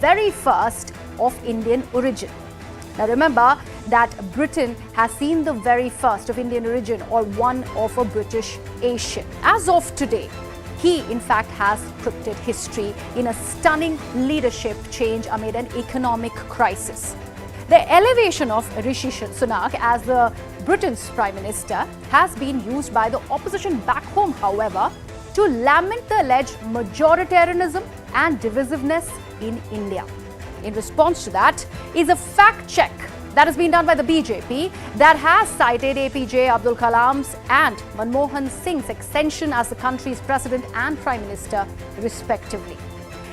very first of Indian origin. Now remember that Britain has seen the very first of Indian origin, or one of a British Asian. As of today, he in fact has scripted history in a stunning leadership change amid an economic crisis. The elevation of Rishi Sunak as the Britain's Prime Minister has been used by the opposition back home, however, to lament the alleged majoritarianism and divisiveness in India. In response to that is a fact check that has been done by the BJP that has cited APJ Abdul Kalam's and Manmohan Singh's extension as the country's president and prime minister, respectively.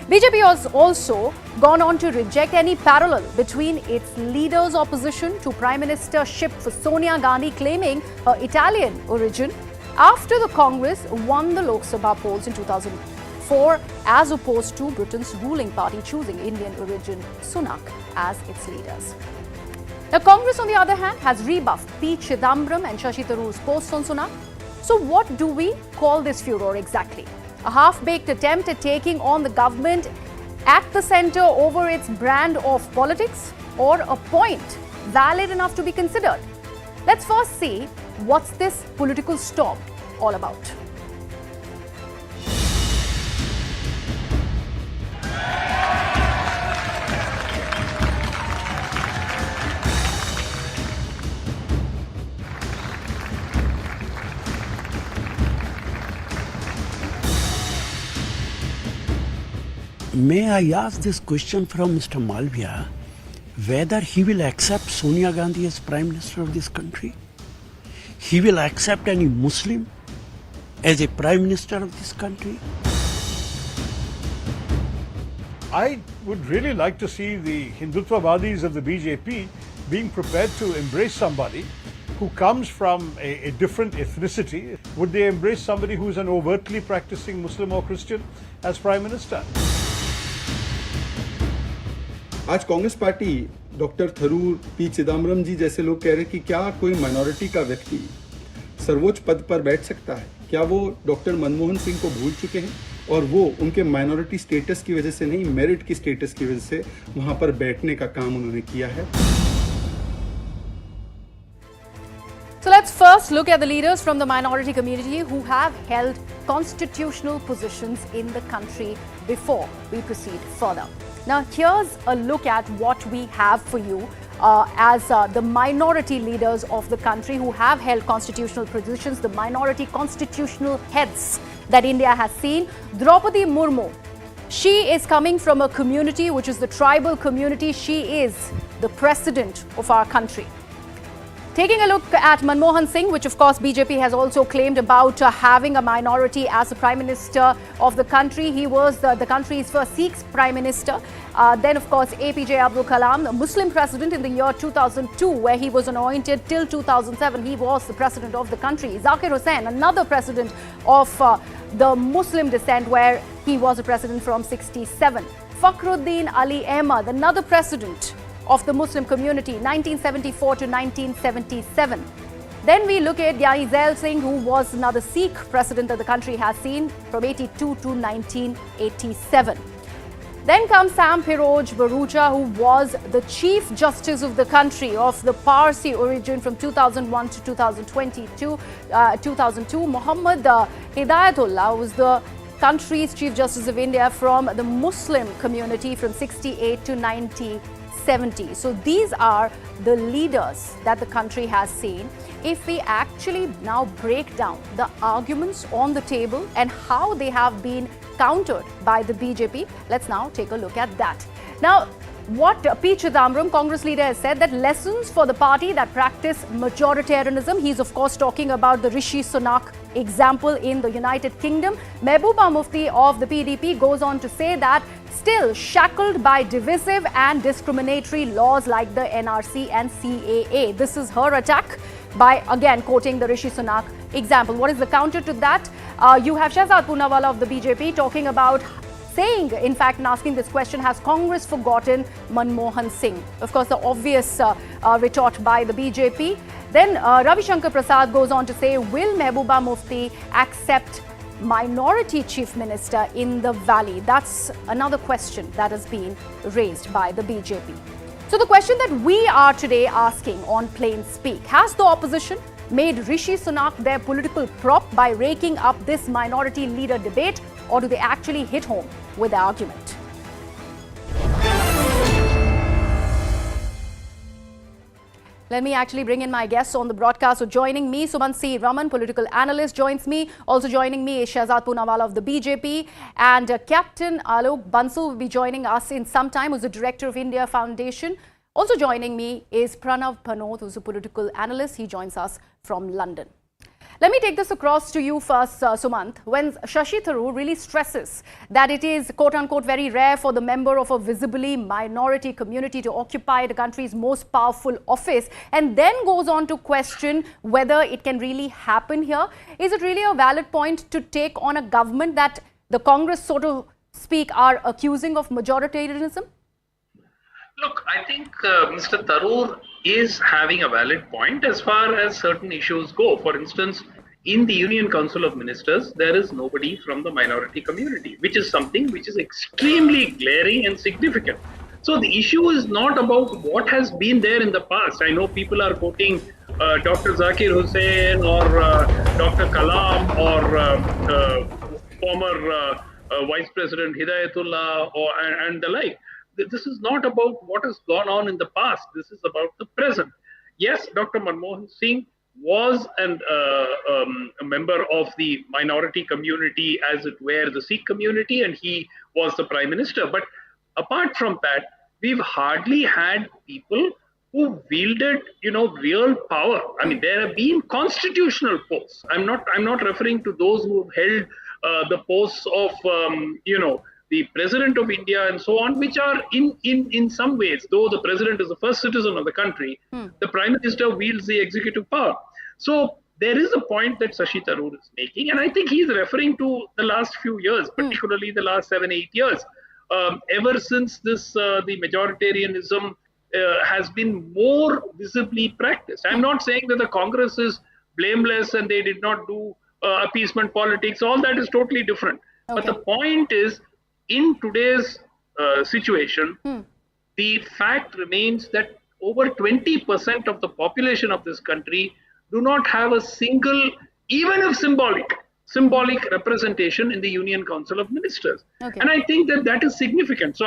BJP has also gone on to reject any parallel between its leader's opposition to prime ministership for Sonia Gandhi, claiming her Italian origin after the Congress won the Lok Sabha polls in 2004, as opposed to Britain's ruling party choosing Indian origin Sunak as its leaders. Now, Congress, on the other hand, has rebuffed P. Chidambaram and Shashi Tharoor's posts on Sunak. So what do we call this furor exactly? A half-baked attempt at taking on the government at the centre over its brand of politics, or a point valid enough to be considered? Let's first see what's this political storm all about. May I ask this question from Mr. Malviya, whether he will accept Sonia Gandhi as Prime Minister of this country? He will accept any Muslim as a Prime Minister of this country? I would really like to see the Hindutva-vadis of the BJP being prepared to embrace somebody who comes from a different ethnicity. Would they embrace somebody who's an overtly practicing Muslim or Christian as Prime Minister? आज Congress party doctor Tharoor, P Chidambaram ji जैसे लोग कह रहे हैं कि क्या कोई minority का व्यक्ति सर्वोच्च पद पर बैठ सकता है? क्या वो डॉक्टर मनमोहन सिंह को भूल चुके हैं और वो उनके माइनॉरिटी स्टेटस की वजह से नहीं, मेरिट की स्टेटस की वजह से वहां पर बैठने का काम उन्होंने किया है? So let's first look at the leaders from the minority community who have held constitutional positions in the country before we proceed further. Now, here's a look at what we have for you as the minority leaders of the country who have held constitutional positions, the minority constitutional heads that India has seen. Draupadi Murmu, she is coming from a community which is the tribal community. She is the president of our country. Taking a look at Manmohan Singh, which of course BJP has also claimed about having a minority as the Prime Minister of the country. He was the country's first Sikh Prime Minister. Then of course APJ Abdul Kalam, a Muslim president in the year 2002, where he was anointed till 2007. He was the president of the country. Zakir Hussain, another president of the Muslim descent, where he was a president from 67. Fakhruddin Ali Ahmad, another president of the Muslim community, 1974 to 1977. Then we look at Gyani Zail Singh, who was another Sikh president that the country has seen from 82 to 1987. Then comes Sam Piroj Barucha, who was the Chief Justice of the country of the Parsi origin from 2001 to 2002. Muhammad Hidayatullah was the country's Chief Justice of India from the Muslim community from 68 to 1970. So these are the leaders that the country has seen. If we actually now break down the arguments on the table and how they have been countered by the BJP, let's now take a look at that. Now, what P. Chidambaram, Congress leader, has said that lessons for the party that practice majoritarianism. He's of course talking about the Rishi Sunak example in the United Kingdom. Mehbooba Mufti of the PDP goes on to say that still shackled by divisive and discriminatory laws like the NRC and CAA. This is her attack by again quoting the Rishi Sunak example. What is the counter to that? You have Shehzad Poonawala of the BJP talking about saying, in fact, and asking this question, has Congress forgotten Manmohan Singh? Of course, the obvious retort by the BJP. Then Ravi Shankar Prasad goes on to say, will Mehbooba Mufti accept minority chief minister in the valley? That's another question that has been raised by the BJP. So the question that we are today asking on Plain Speak, has the opposition made Rishi Sunak their political prop by raking up this minority leader debate, or do they actually hit home with the argument? Let me actually bring in my guests on the broadcast. So joining me, Sumansi Raman, political analyst, joins me. Also joining me is Shehzad Poonawala of the BJP. And Captain Alok Bansal will be joining us in some time, who's the director of India Foundation. Also joining me is Pranav Panoth, who's a political analyst. He joins us from London. Let me take this across to you first, Sumant. When Shashi Tharoor really stresses that it is quote-unquote very rare for the member of a visibly minority community to occupy the country's most powerful office, and then goes on to question whether it can really happen here, is it really a valid point to take on a government that the Congress, so to speak, are accusing of majoritarianism? Look, I think Mr. Tharoor is having a valid point as far as certain issues go. For instance, in the Union Council of Ministers, there is nobody from the minority community, which is something which is extremely glaring and significant. So the issue is not about what has been there in the past. I know people are quoting Dr. Zakir Hussain or Dr. Kalam or former Vice President Hidayatullah and the like. This is not about what has gone on in the past. This is about the present. Yes, Dr. Manmohan Singh was a member of the minority community, as it were, the Sikh community, and he was the Prime Minister. But apart from that, we've hardly had people who wielded, real power. I mean, there have been constitutional posts. I'm not referring to those who have held the posts of, the President of India and so on, which are in some ways, though the President is the first citizen of the country, the Prime Minister wields the executive power. So there is a point that Shashi Tharoor is making, and I think he's referring to the last few years, particularly the last 7-8 years. Ever since this, the majoritarianism has been more visibly practiced. I'm not saying that the Congress is blameless and they did not do appeasement politics. All that is totally different. Okay. But the point is, in today's situation, the fact remains that over 20% of the population of this country do not have a single, even if symbolic representation in the Union Council of Ministers. Okay. And I think that is significant. So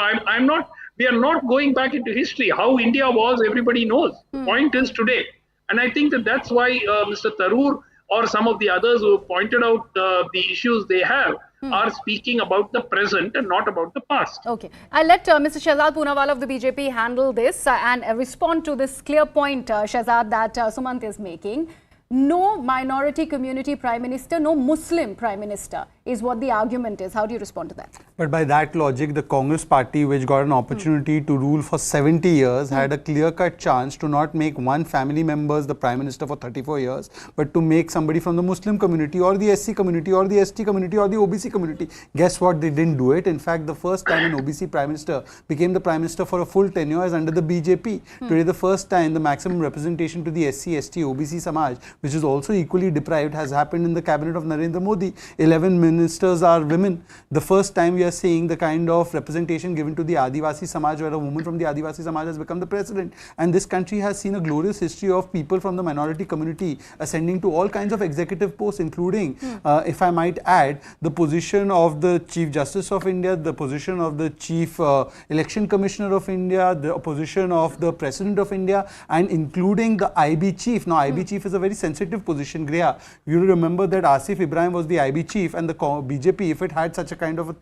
we are not going back into history. How India was, everybody knows. The point is today. And I think that's why Mr. Tharoor or some of the others who pointed out the issues they have are speaking about the present and not about the past. Okay. I'll let Mr. Shehzad Poonawala of the BJP handle this and respond to this clear point, Shehzad, that Sumant is making. No minority community Prime Minister, no Muslim Prime Minister is what the argument is. How do you respond to that? But by that logic, the Congress party, which got an opportunity to rule for 70 years, had a clear-cut chance to not make one family member the Prime Minister for 34 years, but to make somebody from the Muslim community or the SC community or the ST community or the OBC community. Guess what? They didn't do it. In fact, the first time an OBC Prime Minister became the Prime Minister for a full tenure is under the BJP. Today, the first time the maximum representation to the SC, ST, OBC Samaj, which is also equally deprived, has happened in the cabinet of Narendra Modi. 11 ministers are women. The first time we are seeing the kind of representation given to the Adivasi Samaj, where a woman from the Adivasi Samaj has become the president. And this country has seen a glorious history of people from the minority community ascending to all kinds of executive posts, including, if I might add, the position of the Chief Justice of India, the position of the Chief Election Commissioner of India, the position of the President of India, and including the IB Chief. Now, IB Chief is a very sensitive position, Griya. You remember that Asif Ibrahim was the IB Chief, and the BJP, if it had such a kind of a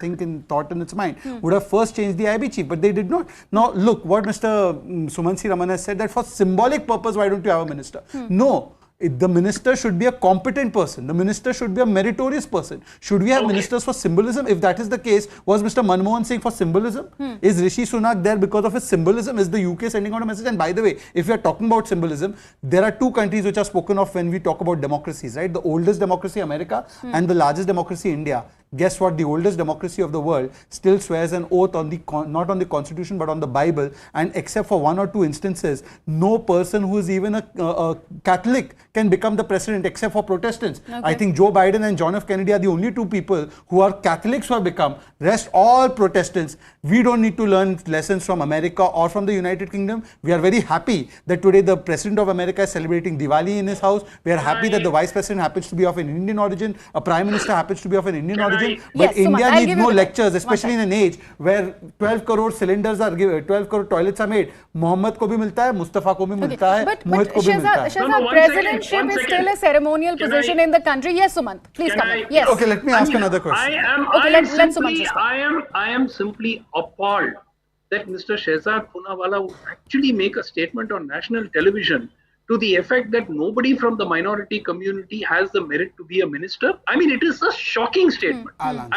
thought in its mind, would have first changed the IB Chief, but they did not. Now, look, what Mr. Sumansi Raman has said, that for symbolic purpose, why don't you have a minister? No. The minister should be a competent person. The minister should be a meritorious person. Should we have ministers for symbolism? If that is the case, was Mr. Manmohan Singh for symbolism? Is Rishi Sunak there because of his symbolism? Is the UK sending out a message? And by the way, if we are talking about symbolism, there are two countries which are spoken of when we talk about democracies, right? The oldest democracy, America, and the largest democracy, India. Guess what? The oldest democracy of the world still swears an oath on the not on the constitution but on the Bible, and except for one or two instances, no person who is even a Catholic can become the president except for Protestants. Okay. I think Joe Biden and John F. Kennedy are the only two people who are Catholics who have become. Rest all Protestants. We don't need to learn lessons from America or from the United Kingdom. We are very happy that today the President of America is celebrating Diwali in his house. We are happy that the Vice President happens to be of an Indian origin. A Prime Minister happens to be of an Indian origin. But Yes, Sumant, India I'll needs give you no the- lectures, especially in an age where 12 crore cylinders are given, 12 crore toilets are made. Mohammed ko bhi milta hai, Mustafa ko bhi milta hai, But Mohit ko bhi milta hai. Shahzad, No, one second, presidentship one is second. still a ceremonial Can position I- in the country. Yes, Sumant, please Can come in. I- Yes. Okay, let me ask another question. Okay, let Sumant respond. I am simply appalled that Mr. Shehzad Poonawalla would actually make a statement on national television to the effect that nobody from the minority community has the merit to be a minister. I mean, it is a shocking statement. I'm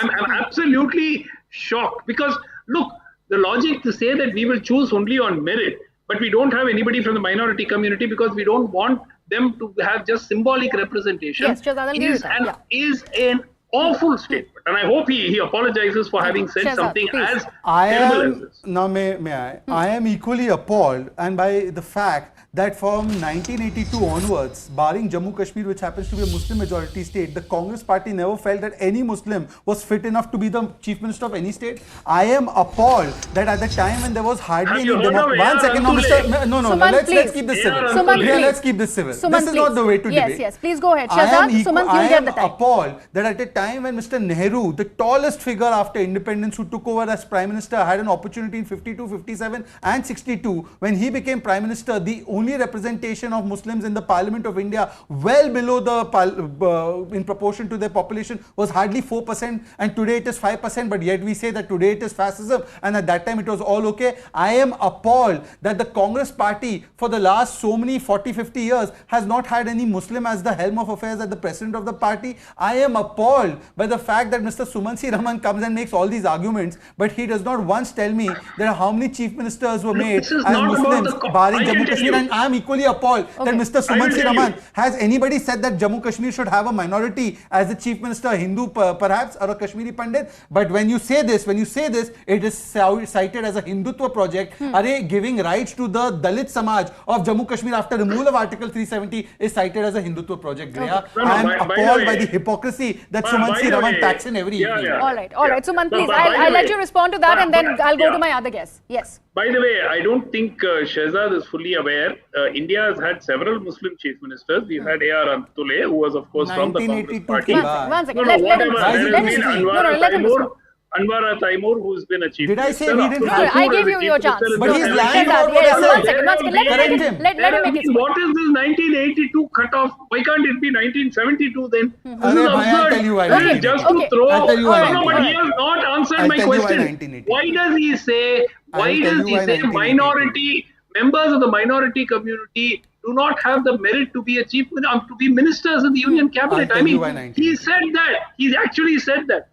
absolutely shocked because look, the logic to say that we will choose only on merit, but we don't have anybody from the minority community because we don't want them to have just symbolic representation Yes, Shehzad, I'll agree with that, is an awful statement. And I hope he apologizes for having said Shehzad, something please. as I terrible as am this. now may I am equally appalled and by the fact that from 1982 onwards, barring Jammu Kashmir, which happens to be a Muslim majority state, the Congress party never felt that any Muslim was fit enough to be the chief minister of any state. I am appalled that at the time when there was hardly Have you any heard of One second, no, Sule? Mr. No, Sumant, let's please. keep this Yeah, civil. Sumant, Yeah, please. let's keep this civil. Sumant, This is not please. the way to Yes, debate. yes, please go ahead. I am Shehzad, Sumant, I you'll get am the time. appalled that at a time when Mr. Nehru, the tallest figure after independence who took over as Prime Minister, had an opportunity in 52, 57 and 62, when he became Prime Minister, the only representation of Muslims in the Parliament of India, well below the in proportion to their population, was hardly 4%, and today it is 5%, but yet we say that today it is fascism, and at that time it was all okay. I am appalled that the Congress party for the last so many 40, 50 years has not had any Muslim as the helm of affairs, as the president of the party. I am appalled by the fact that Mr. Sumansi Raman comes and makes all these arguments, but he does not once tell me that how many chief ministers were made This is as not about Muslims, the barring I can Jammu tell Kashmir, you. and I am equally appalled that Mr. I will Sumansi tell you. Raman, has anybody said that Jammu Kashmir should have a minority as the chief minister, a Hindu perhaps, or a Kashmiri Pandit? But when you say this, it is cited as a Hindutva project. Giving rights to the Dalit Samaj of Jammu Kashmir after removal of Article 370 is cited as a Hindutva project. Griha. No, no, I am by the appalled way- by the hypocrisy that By Sumansi the Raman way- packs in every Yeah, evening. yeah. All right, Sumant, But please. by the I'll let way- you respond to that, and then I'll go to my other guest. Yes. By the way, I don't think Shehzad is fully aware. India has had several Muslim chief ministers. We've had A.R. Antule, who was, of course, from the Congress 1982 party. One second. No, Let him whatever. respond. There Let has him been respond. No, let him respond. Anwara Taimur, who's been a chief Did I minister. say we didn't Abdul have- I Ghaffur gave as you a your chief chance. minister. But No, he's no, lying Shehzad, about what yes, I one said. second. Correct him. Let him make his point. What is this 1982 cutoff? Why can't it be 1972 then? This is Arey bhai, I'll absurd. tell you why This is 1982. just to Okay. throw. I'll tell you why No, no, but he 1982. has not answered I'll my tell you why question. 1982. Why does he say? Why I'll tell does you he why say 1982. minority members of the minority community do not have the merit to be a to be ministers in the union cabinet? I'll I tell you mean, why 1982. he said that. He actually said that.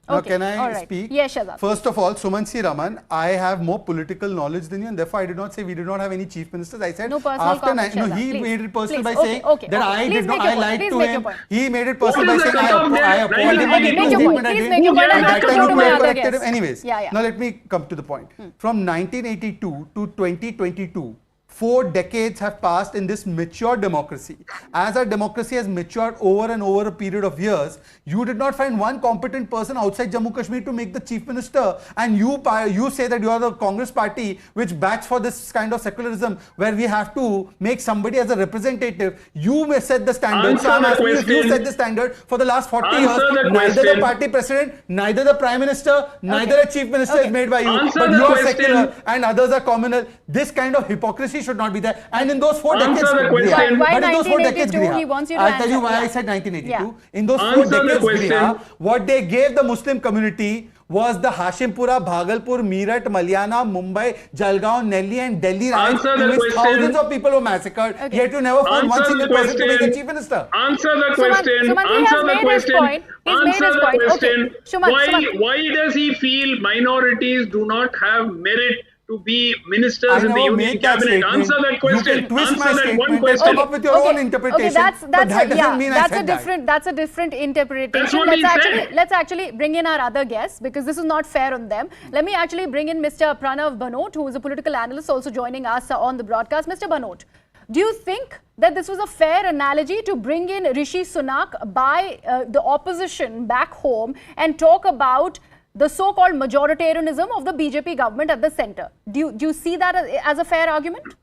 Now, Okay, can I all right. speak? Yes, Shehzad. First of all, Sumansi Raman, I have more political knowledge than you, and therefore I did not say we did not have any chief ministers. I said No personal after comments, no, Shehzad, he please. made it personal Please. by Okay, saying okay, that okay. I Please did not. make your I point. lied Please to make him. your point. He made it personal What by is saying the I cutoff there? appointed him Okay, and make he your did point. what I Please did. make your point. And I'll that go time to you my were other corrected him. guest. Anyways, Yeah, yeah. now let me come to the point. From 1982 to 2022. 4 decades have passed in this mature democracy. As our democracy has matured over and over a period of years, you did not find one competent person outside Jammu Kashmir to make the chief minister, and you say that you are the Congress party which backs for this kind of secularism where we have to make somebody as a representative. You may set the standard. Answer So I'm the asking you if you question. set the standard for the last 40 Answer years. the Neither the question. party president, neither the prime minister, neither a chief minister is made by you. Answer But the you are question. secular and others are communal. This kind of hypocrisy should not be there. And in those 4 Answer decades, the question. Griha, Why but in those 4 decades, 1982, Griha, he wants you to I'll tell you answer. why I Yeah. said 1982. Yeah. In those 4 Answer the decades, question. Griha, what they gave the Muslim community was the Hashimpura, Bhagalpur, Meerut, Malyana, Mumbai, Jalgaon, Delhi and Delhi riots Answer in the which question. thousands of people were massacred. Okay. Yet you never found one Answer single the person to make a question. chief minister. Answer the Sumant, question. Sumant, he Answer has the made his question. point. He's made Answer his the point. Okay. question. Sumant, Sumant. Why does he feel minorities do not have merit to be ministers I in the never union made that cabinet? statement. Answer that question. You can twist Answer my that one statement and question. come up with your own interpretation. That's but that doesn't mean I said that. That's a different interpretation. That's what he said. Let's actually bring in our other guests, because this is not fair on them. Let me actually bring in Mr. Pranav Banot, who is a political analyst, also joining us on the broadcast. Mr. Banot, do you think that this was a fair analogy to bring in Rishi Sunak by the opposition back home and talk about the so-called majoritarianism of the BJP government at the center? Do you see that as a fair argument?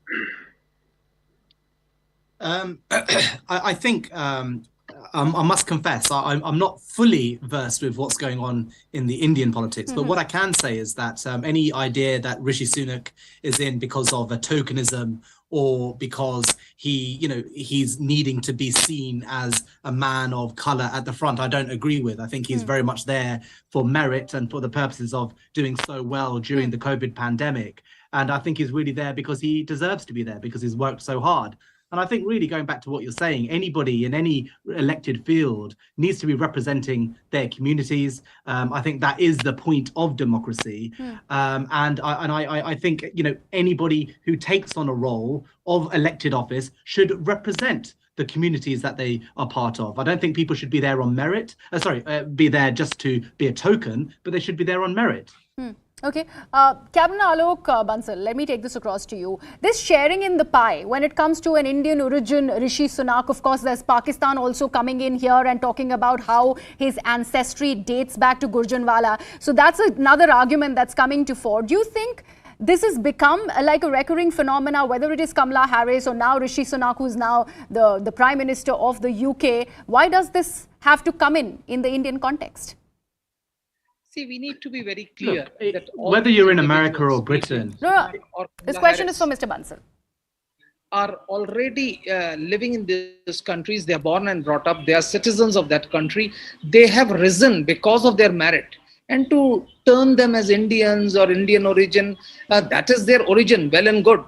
I think I must confess I'm not fully versed with what's going on in the Indian politics, but what I can say is that any idea that Rishi Sunak is in because of a tokenism or because he's needing to be seen as a man of color at the front, I don't agree with. I think he's very much there for merit and for the purposes of doing so well during the COVID pandemic. And I think he's really there because he deserves to be there, because he's worked so hard. And I think really going back to what you're saying, anybody in any elected field needs to be representing their communities. I think that is the point of democracy. And I think, anybody who takes on a role of elected office should represent the communities that they are part of. I don't think people should be there on merit. Be there just to be a token, but they should be there on merit. Okay. Captain Alok Bansal, let me take this across to you. This sharing in the pie, when it comes to an Indian origin, Rishi Sunak, of course, there's Pakistan also coming in here and talking about how his ancestry dates back to Gurjanwala. So that's another argument that's coming to fore. Do you think this has become like a recurring phenomena, whether it is Kamala Harris or now Rishi Sunak, who's now the Prime Minister of the UK? Why does this have to come in the Indian context? See, we need to be very clear that whether you're in America or Britain. No. This question is for Mr. Bansal. Are already living in these countries. They are born and brought up. They are citizens of that country. They have risen because of their merit. And to term them as Indians or Indian origin, that is their origin, well and good.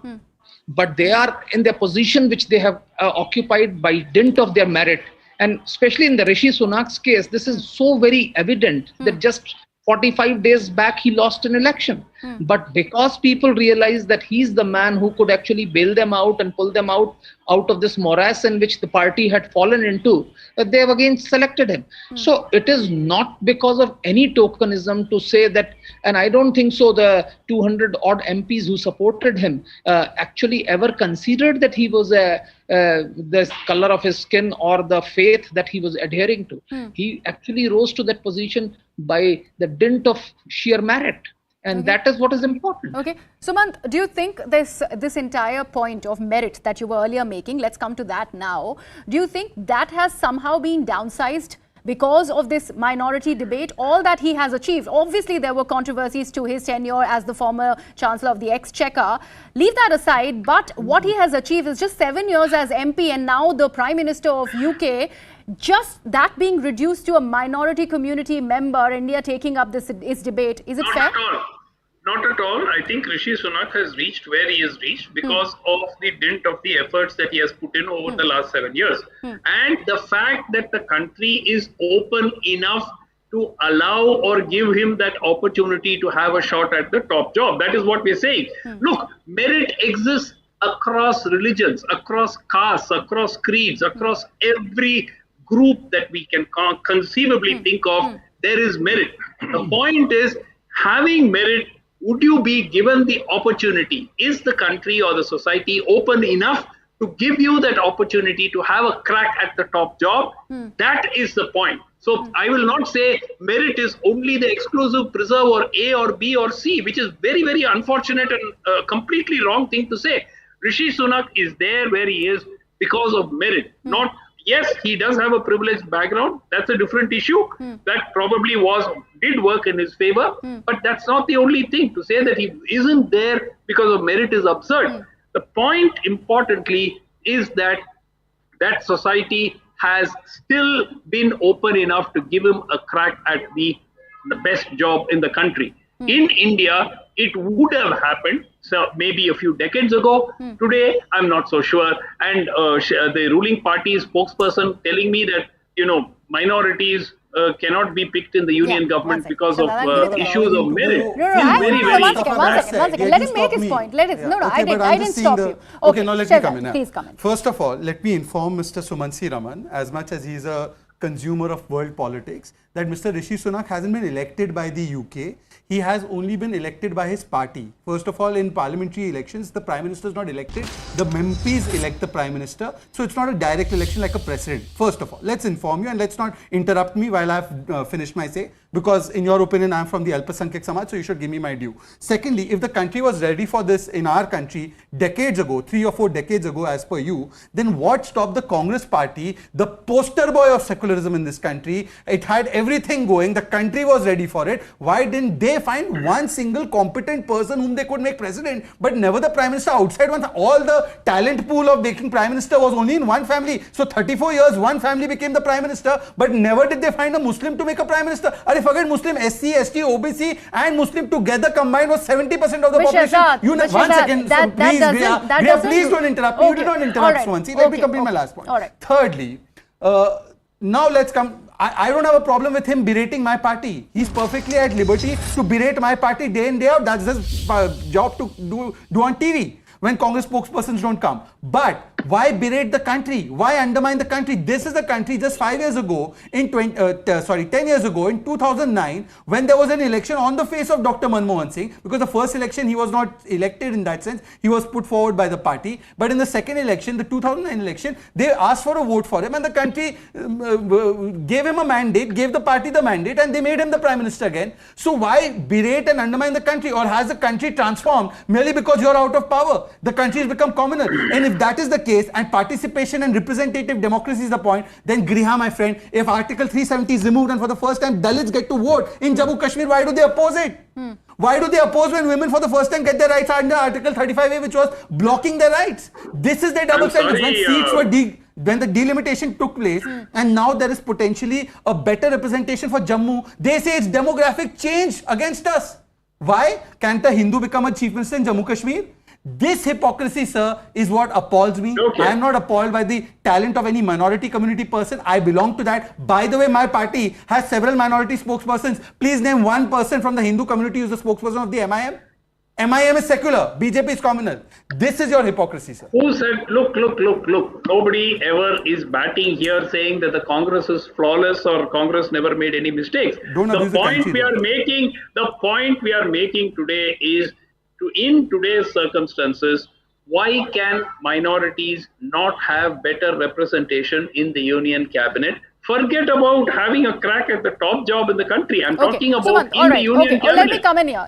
But they are in their position which they have occupied by dint of their merit. And especially in the Rishi Sunak's case, this is so very evident that just 45 days back, he lost an election. But because people realize that he's the man who could actually bail them out and pull them out of this morass in which the party had fallen into, they have again selected him. So it is not because of any tokenism to say that, and I don't think so the 200 odd MPs who supported him actually ever considered that he was the color of his skin or the faith that he was adhering to. He actually rose to that position by the dint of sheer merit. And that is what is important. Okay. Sumant, do you think this entire point of merit that you were earlier making, let's come to that now, do you think that has somehow been downsized because of this minority debate, all that he has achieved? Obviously, there were controversies to his tenure as the former Chancellor of the Exchequer. Leave that aside, but what he has achieved is just 7 years as MP and now the Prime Minister of UK. Just that being reduced to a minority community member, India taking up this debate, is it fair? Not at all. I think Rishi Sunak has reached where he has reached because of the dint of the efforts that he has put in over the last 7 years. And the fact that the country is open enough to allow or give him that opportunity to have a shot at the top job. That is what we're saying. Look, merit exists across religions, across castes, across creeds, across every group that we can conceivably think of. There is merit. The point is, having merit, would you be given the opportunity? Is the country or the society open enough to give you that opportunity to have a crack at the top job? That is the point. So I will not say merit is only the exclusive preserve or A or B or C, which is very, very unfortunate and a completely wrong thing to say. Rishi Sunak is there where he is because of merit, not. Yes, he does have a privileged background. That's a different issue. That probably did work in his favor. But that's not the only thing. To say that he isn't there because of merit is absurd. The point, importantly, is that that society has still been open enough to give him a crack at the best job in the country. In India, it would have happened, so maybe a few decades ago. Today, I'm not so sure. And the ruling party spokesperson telling me that, minorities cannot be picked in the union government because of issues of merit. One second. Let him make his point. I didn't stop you. Okay, now let me come in. Please come in. First of all, let me inform Mr. Sumansi Raman, as much as he is a consumer of world politics, that Mr. Rishi Sunak hasn't been elected by the UK. He has only been elected by his party. First of all, in parliamentary elections, the Prime Minister is not elected. The MPs elect the Prime Minister. So it's not a direct election like a president. First of all, let's inform you and let's not interrupt me while I've finished my say. Because in your opinion, I'm from the Alpasankhyak Samaj, so you should give me my due. Secondly, if the country was ready for this in our country decades ago, 3 or 4 decades ago as per you, then what stopped the Congress party, the poster boy of secularism in this country? It had everything going. The country was ready for it. Why didn't they find one single competent person whom they could make president, but never the Prime Minister outside one? All the talent pool of making Prime Minister was only in one family. So 34 years, one family became the Prime Minister, but never did they find a Muslim to make a Prime Minister. Forget Muslim, SC, ST, OBC and Muslim together combined was 70% of the population. One second, please don't interrupt me. You did not interrupt Swansea. Let me complete my last point. Thirdly, now let's come. I don't have a problem with him berating my party. He's perfectly at liberty to berate my party day in, day out. That's his job to do on TV when Congress spokespersons don't come. But why berate the country? Why undermine the country? This is the country just 5 years ago, 10 years ago, in 2009, when there was an election on the face of Dr. Manmohan Singh, because the first election he was not elected in that sense, he was put forward by the party. But in the second election, the 2009 election, they asked for a vote for him and the country gave him a mandate, gave the party the mandate and they made him the Prime Minister again. So why berate and undermine the country? Or has the country transformed merely because you're out of power? The country has become communal. And if that is the case and participation and representative democracy is the point, then Griha, my friend, if Article 370 is removed and for the first time Dalits get to vote in Jammu Kashmir, why do they oppose it? Why do they oppose when women for the first time get their rights under Article 35A, which was blocking their rights? This is their double standard. When seats were when the delimitation took place and now there is potentially a better representation for Jammu, they say it's demographic change against us. Why? Can't a Hindu become a chief minister in Jammu Kashmir? This hypocrisy, sir, is what appalls me. I am not appalled by the talent of any minority community person. I belong to that. By the way, my party has several minority spokespersons. Please name one person from the Hindu community who is the spokesperson of the MIM. MIM is secular. BJP is communal. This is your hypocrisy, sir. Who said, look. Nobody ever is batting here saying that the Congress is flawless or Congress never made any mistakes. The point we are making today is, in today's circumstances, why can minorities not have better representation in the union cabinet? Forget about having a crack at the top job in the country. I'm talking about the union cabinet.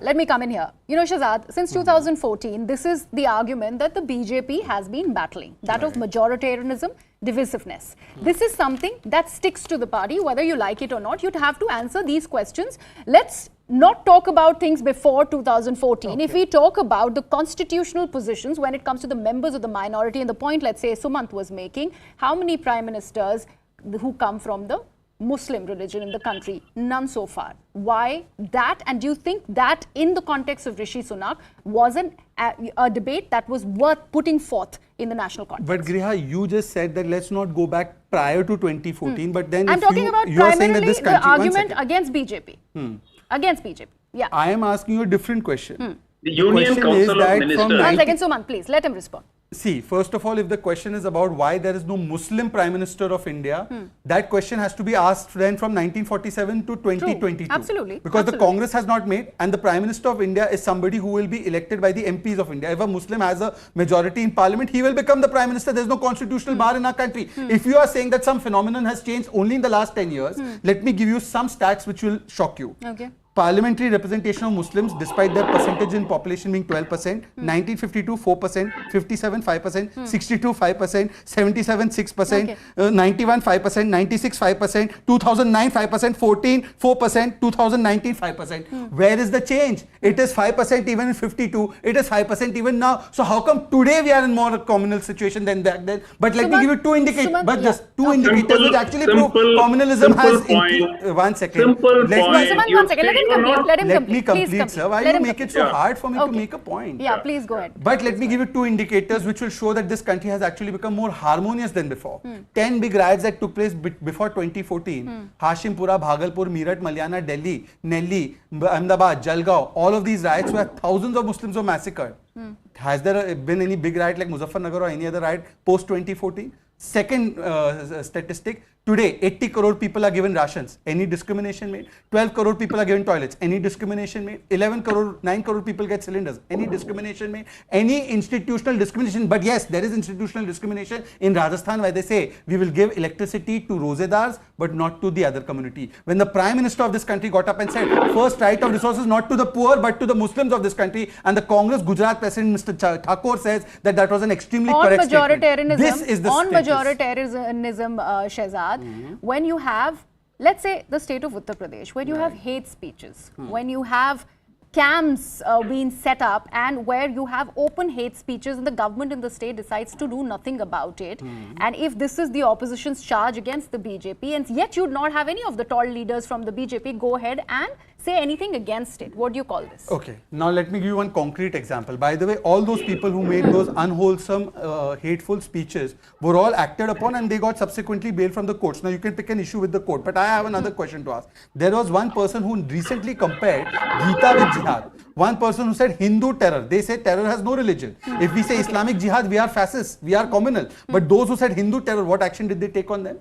Let me come in here. You know, Shahzad, since 2014, this is the argument that the BJP has been battling, that of majoritarianism, divisiveness. This is something that sticks to the party, whether you like it or not. You'd have to answer these questions. Let's not talk about things before 2014. If we talk about the constitutional positions when it comes to the members of the minority, and the point, let's say, Sumant was making, how many prime ministers who come from the Muslim religion in the country? None so far. Why that? And do you think that in the context of Rishi Sunak wasn't a debate that was worth putting forth in the national context? But Griha, you just said that let's not go back prior to 2014, but then I'm talking about primarily the argument against BJP. Against BJP. Yeah. I am asking you a different question. The Union Council of Ministers. 1 second, Sumant, please let him respond. See, first of all, if the question is about why there is no Muslim Prime Minister of India, that question has to be asked then from 1947 to 2022. True. Absolutely. Because the Congress has not made, and the Prime Minister of India is somebody who will be elected by the MPs of India. If a Muslim has a majority in Parliament, he will become the Prime Minister. There is no constitutional bar in our country. If you are saying that some phenomenon has changed only in the last 10 years, let me give you some stats which will shock you. Okay. Parliamentary representation of Muslims, despite their percentage in population being 12%, 1952 4%, 57 5%, 62 5%, 77 6%, 91 5%, 96 5%, 2009 5%, 14 4%, 2019 5%. Where is the change? It is 5% even in 52. It is 5% even now. So how come today we are in more communal situation than back then? But let me give you two indicators. But just two indicators which actually prove communalism has increased. 1 second. Simple point. One second. Let him complete. Let him Let complete. me Please complete, sir. Why Let you him make it complete. so hard for me to Okay. make a point? Yeah, please go ahead. But let me give you 2 indicators which will show that this country has actually become more harmonious than before. 10 big riots that took place before 2014. Hashimpura, Bhagalpur, Meerut, Malyana, Delhi, Nelli, Ahmedabad, Jalgaon, all of these riots where thousands of Muslims were massacred. Has there been any big riot like Muzaffarnagar or any other riot post 2014? Second statistic, today 80 crore people are given rations. Any discrimination made? 12 crore people are given toilets. Any discrimination made? 9 crore people get cylinders. Any discrimination made? Any institutional discrimination? But yes, there is institutional discrimination in Rajasthan where they say we will give electricity to Rozedars but not to the other community. When the Prime Minister of this country got up and said first right of resources not to the poor but to the Muslims of this country, and the Congress Gujarat President Mr. Thakur says that that was an extremely correct statement. This is the majoritarianism, Shehzad, when you have, let's say, the state of Uttar Pradesh, when you have hate speeches, when you have camps being set up, and where you have open hate speeches and the government in the state decides to do nothing about it, and if this is the opposition's charge against the BJP, and yet you would not have any of the tall leaders from the BJP go ahead and say anything against it, what do you call this? Okay, now let me give you one concrete example. By the way, all those people who made those unwholesome, hateful speeches were all acted upon and they got subsequently bailed from the courts. Now you can pick an issue with the court, but I have another question to ask. There was one person who recently compared Gita with jihad. One person who said Hindu terror. They say terror has no religion. If we say Islamic jihad, we are fascists, we are communal. But those who said Hindu terror, what action did they take on them?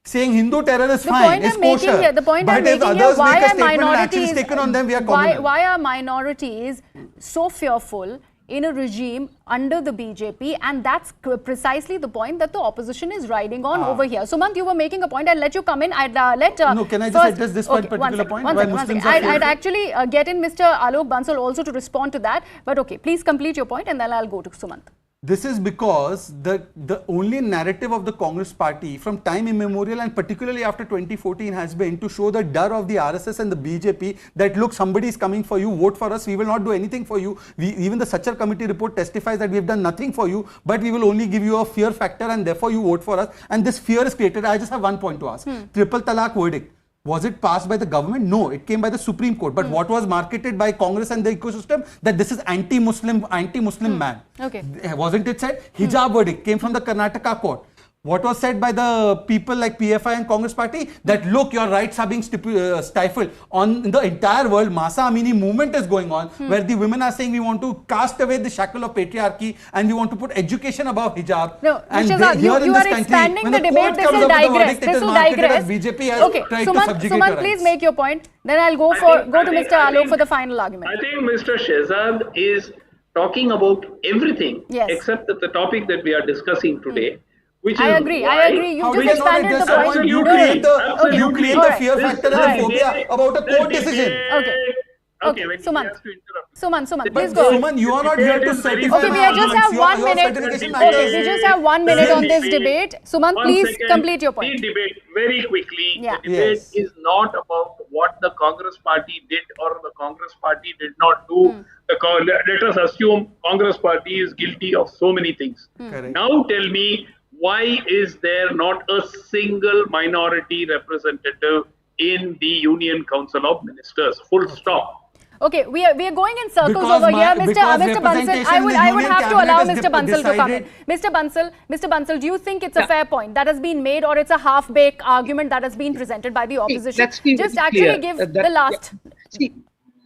Saying Hindu terror is fine, is kosher. But if others make a statement and action is taken on them, we are communal. Why are minorities so fearful in a regime under the BJP? And that's precisely the point that the opposition is riding on over here. Sumant, you were making a point. I'll let you come in. No, can I just address this one particular point? I'd actually get in Mr. Alok Bansal also to respond to that. But okay, please complete your point and then I'll go to Sumant. This is because the only narrative of the Congress party from time immemorial and particularly after 2014 has been to show the dar of the RSS and the BJP that look, somebody is coming for you, vote for us, we will not do anything for you. Even the Sachar committee report testifies that we have done nothing for you, but we will only give you a fear factor and therefore you vote for us. And this fear is created. I just have one point to ask. Triple Talaq verdict. Was it passed by the government? No, it came by the Supreme Court. But what was marketed by Congress and the ecosystem? That this is anti-Muslim man. Okay. Wasn't it said? Hijab verdict came from the Karnataka court. What was said by the people like PFI and Congress party? That look, your rights are being stifled. In the entire world, Masa Amini movement is going on where the women are saying we want to cast away the shackle of patriarchy and we want to put education above hijab. No, and you are expanding the debate. This will digress. This will digress. BJP has tried to subjugate Sumant, please make your point. Then I'll go to Mr. Alok for the final argument. I think Mr. Shehzad is talking about everything except the topic that we are discussing today. I agree. You just expanded the point. You create the fear factor and the phobia about a court decision. Okay, Sumant, please go. Suman, you are not here to certify. Okay, we just have 1 minute. Okay, we just have 1 minute on this debate. Sumant, please complete your point. The debate very quickly. The debate is not about what the Congress party did or the Congress party did not do. Let us assume Congress party is guilty of so many things. Now tell me, why is there not a single minority representative in the Union Council of Ministers? Full stop. Okay, we are going in circles over here. Mr. Bansal, I would have to allow Mr. Bansal to come in. Mr. Bansal, do you think it's a fair point that has been made, or it's a half-baked argument that has been presented by the opposition? Just actually give the last. See,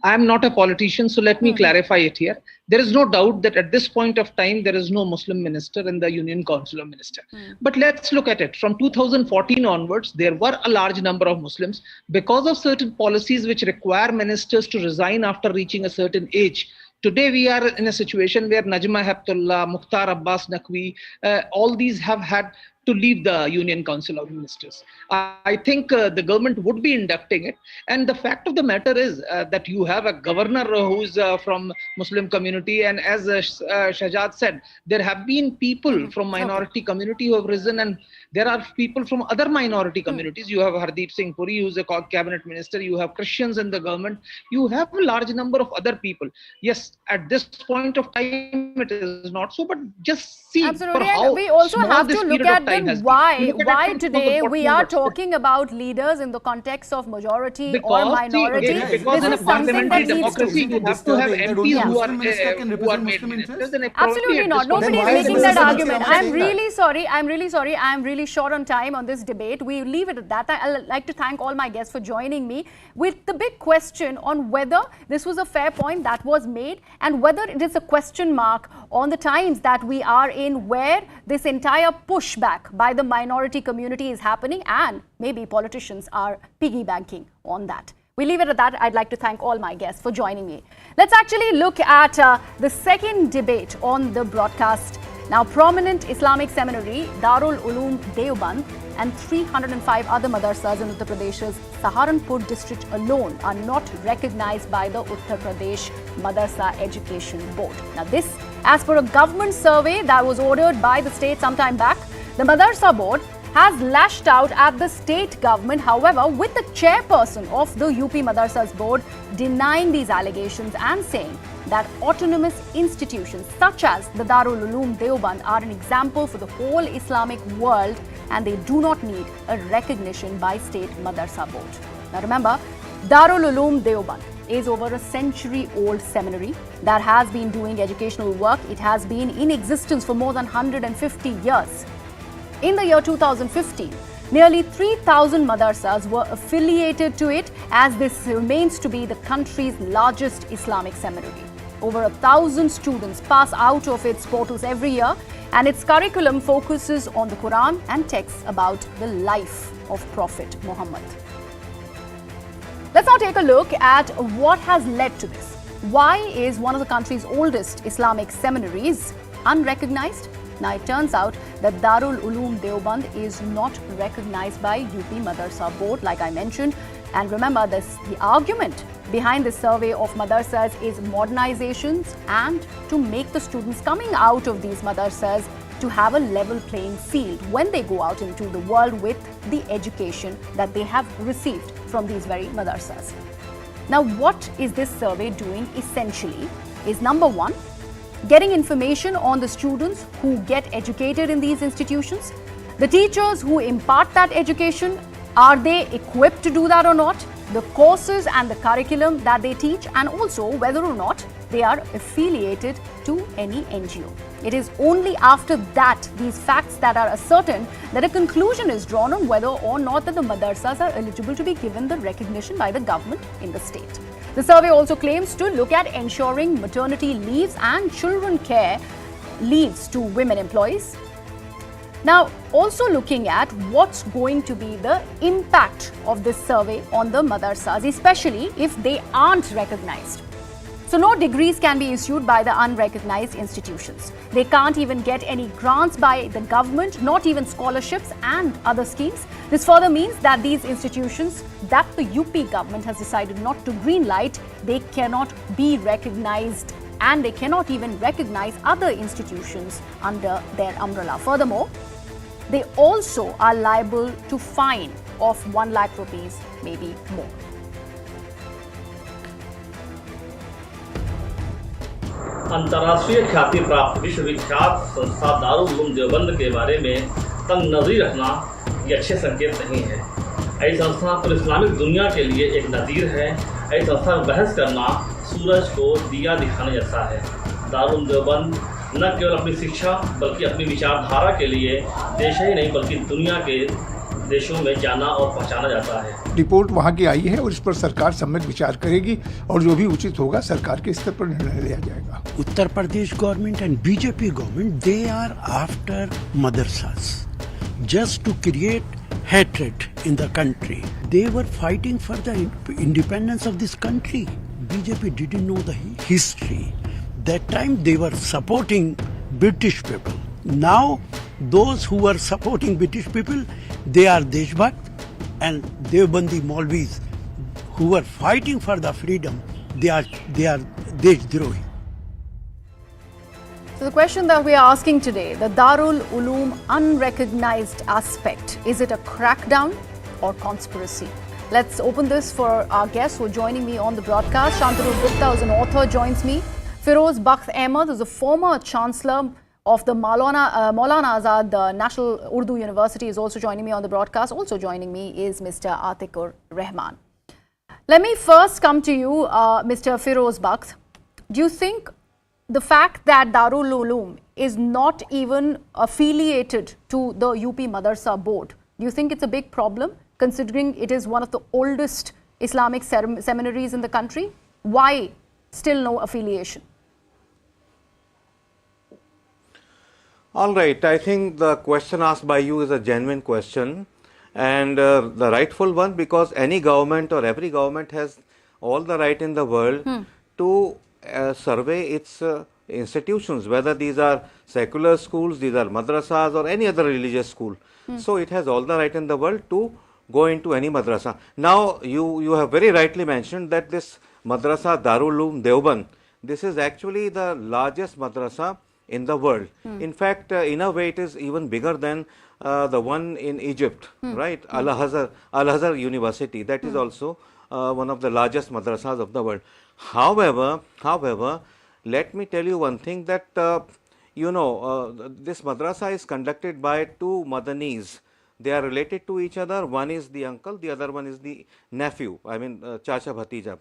I am not a politician, so let me clarify it here. There is no doubt that at this point of time, there is no Muslim minister in the Union Council of Ministers. But let's look at it. From 2014 onwards, there were a large number of Muslims. Because of certain policies which require ministers to resign after reaching a certain age, today we are in a situation where Najma Heptullah, Mukhtar Abbas Naqvi, all these have had to leave the Union Council of Ministers. I think the government would be inducting it. And the fact of the matter is that you have a governor who's from Muslim community. And as Shehzad said, there have been people from minority community who have risen, and there are people from other minority communities. You have Hardeep Singh Puri, who's a cabinet minister. You have Christians in the government. You have a large number of other people. Yes, at this point of time, it is not so, but just see. Absolutely. And we also have to look at time has why been. You look at it from today the we are 14%. talking about leaders in the context of majority or Because, minority? see, because in a This is something parliamentary that needs to democracy, be. you have to have Disturbing that only MPs a who Muslim minister can are represent made Muslim ministers. interests? And Absolutely not. Nobody is why is making the that Minister argument. saying I'm that? really sorry. I'm really sorry. I'm really short on time on this debate. We leave it at that. I'd like to thank all my guests for joining me with the big question on whether this was a fair point that was made and whether it is a question mark on the times that we are in, where this entire pushback by the minority community is happening and maybe politicians are piggybanking on that. We leave it at that. I'd like to thank all my guests for joining me. Let's actually look at the second debate on the broadcast. Now, prominent Islamic seminary Darul Uloom Deoband and 305 other madrasas in Uttar Pradesh's Saharanpur district alone are not recognized by the Uttar Pradesh Madarsa Education Board. Now, this, as per a government survey that was ordered by the state sometime back, the Madarsa Board has lashed out at the state government, however, with the chairperson of the UP Madrasas board denying these allegations and saying that autonomous institutions such as the Darul Uloom Deoband are an example for the whole Islamic world and they do not need a recognition by state Madarsa board. Now remember, Darul Uloom Deoband is over a century-old seminary that has been doing educational work. It has been in existence for more than 150 years. In the year 2015, nearly 3,000 madrasas were affiliated to it, as this remains to be the country's largest Islamic seminary. Over 1,000 students pass out of its portals every year, and its curriculum focuses on the Quran and texts about the life of Prophet Muhammad. Let's now take a look at what has led to this. Why is one of the country's oldest Islamic seminaries unrecognized? Now, it turns out that Darul Uloom Deoband is not recognized by UP Madarsa Board, like I mentioned. And remember, the argument behind the survey of madrasas is modernizations and to make the students coming out of these madrasas to have a level playing field when they go out into the world with the education that they have received from these very madrasas. Now, what is this survey doing essentially is, number one, getting information on the students who get educated in these institutions, the teachers who impart that education, are they equipped to do that or not, the courses and the curriculum that they teach, and also whether or not they are affiliated to any NGO. It is only after that, these facts that are ascertained, that a conclusion is drawn on whether or not that the madrasas are eligible to be given the recognition by the government in the state. The survey also claims to look at ensuring maternity leaves and children care leaves to women employees. Now, also looking at what's going to be the impact of this survey on the madrasas, especially if they aren't recognized. So no degrees can be issued by the unrecognized institutions. They can't even get any grants by the government, not even scholarships and other schemes. This further means that these institutions that the UP government has decided not to greenlight, they cannot be recognized, and they cannot even recognize other institutions under their umbrella. Furthermore, they also are liable to fine of 1 lakh rupees, maybe more. अंतर्राष्ट्रीय ख्याति प्राप्त विश्वविख्यात संस्था दारुल उलूम देवबंद के बारे में तंग नजरी रखना ये अच्छे संकेत नहीं है। ऐसी संस्था पूरी इस्लामिक दुनिया के लिए एक नज़ीर है। ऐसी संस्था में बहस करना सूरज को दिया दिखाने जैसा है। दारुल उलूम देवबंद न केवल अपनी शिक्षा बल्कि अपनी विचारधारा के लिए देश ही नहीं बल्कि दुनिया के देशों में जाना और पहचाना जाता है। रिपोर्ट वहाँ की आई है और इस पर सरकार सम्यक विचार करेगी और जो भी उचित होगा सरकार के स्तर पर निर्णय लिया जाएगा। Uttar Pradesh government and BJP government, they are after madrasas just to create hatred in the country. They were fighting for the independence of this country. BJP didn't know the history. That time they were supporting British people. Now those who were supporting British people, they are Deshbhakt, and Deobandi Maulvis who were fighting for the freedom, they are Deshdrohi. So the question that we are asking today, the Darul Uloom unrecognized aspect, is it a crackdown or conspiracy? Let's open this for our guests who are joining me on the broadcast. Shantanu Gupta, who's an author, joins me. Firoz Bakht Ahmed, who's a former Chancellor, of the Maulana Azad National Urdu University is also joining me on the broadcast. Also joining me is Mr. Atikur Rahman. Let me first come to you, Mr. Firoz Bakht. Do you think the fact that Darul Uloom is not even affiliated to the UP Madarsa board, do you think it's a big problem, considering it is one of the oldest Islamic seminaries in the country? Why still no affiliation? All right, I think the question asked by you is a genuine question, and the rightful one, because any government or every government has all the right in the world to survey its institutions, whether these are secular schools, these are madrasas or any other religious school. So it has all the right in the world to go into any madrasa. Now you have very rightly mentioned that this madrasa Darul Uloom Deoband, this is actually the largest madrasa in the world. In fact, in a way it is even bigger than the one in Egypt, right? Al-Azhar University, that is also one of the largest madrasas of the world. However, let me tell you one thing, that this madrasa is conducted by two Madanis. They are related to each other. One is the uncle, the other one is the nephew, I mean Chacha Bhatija.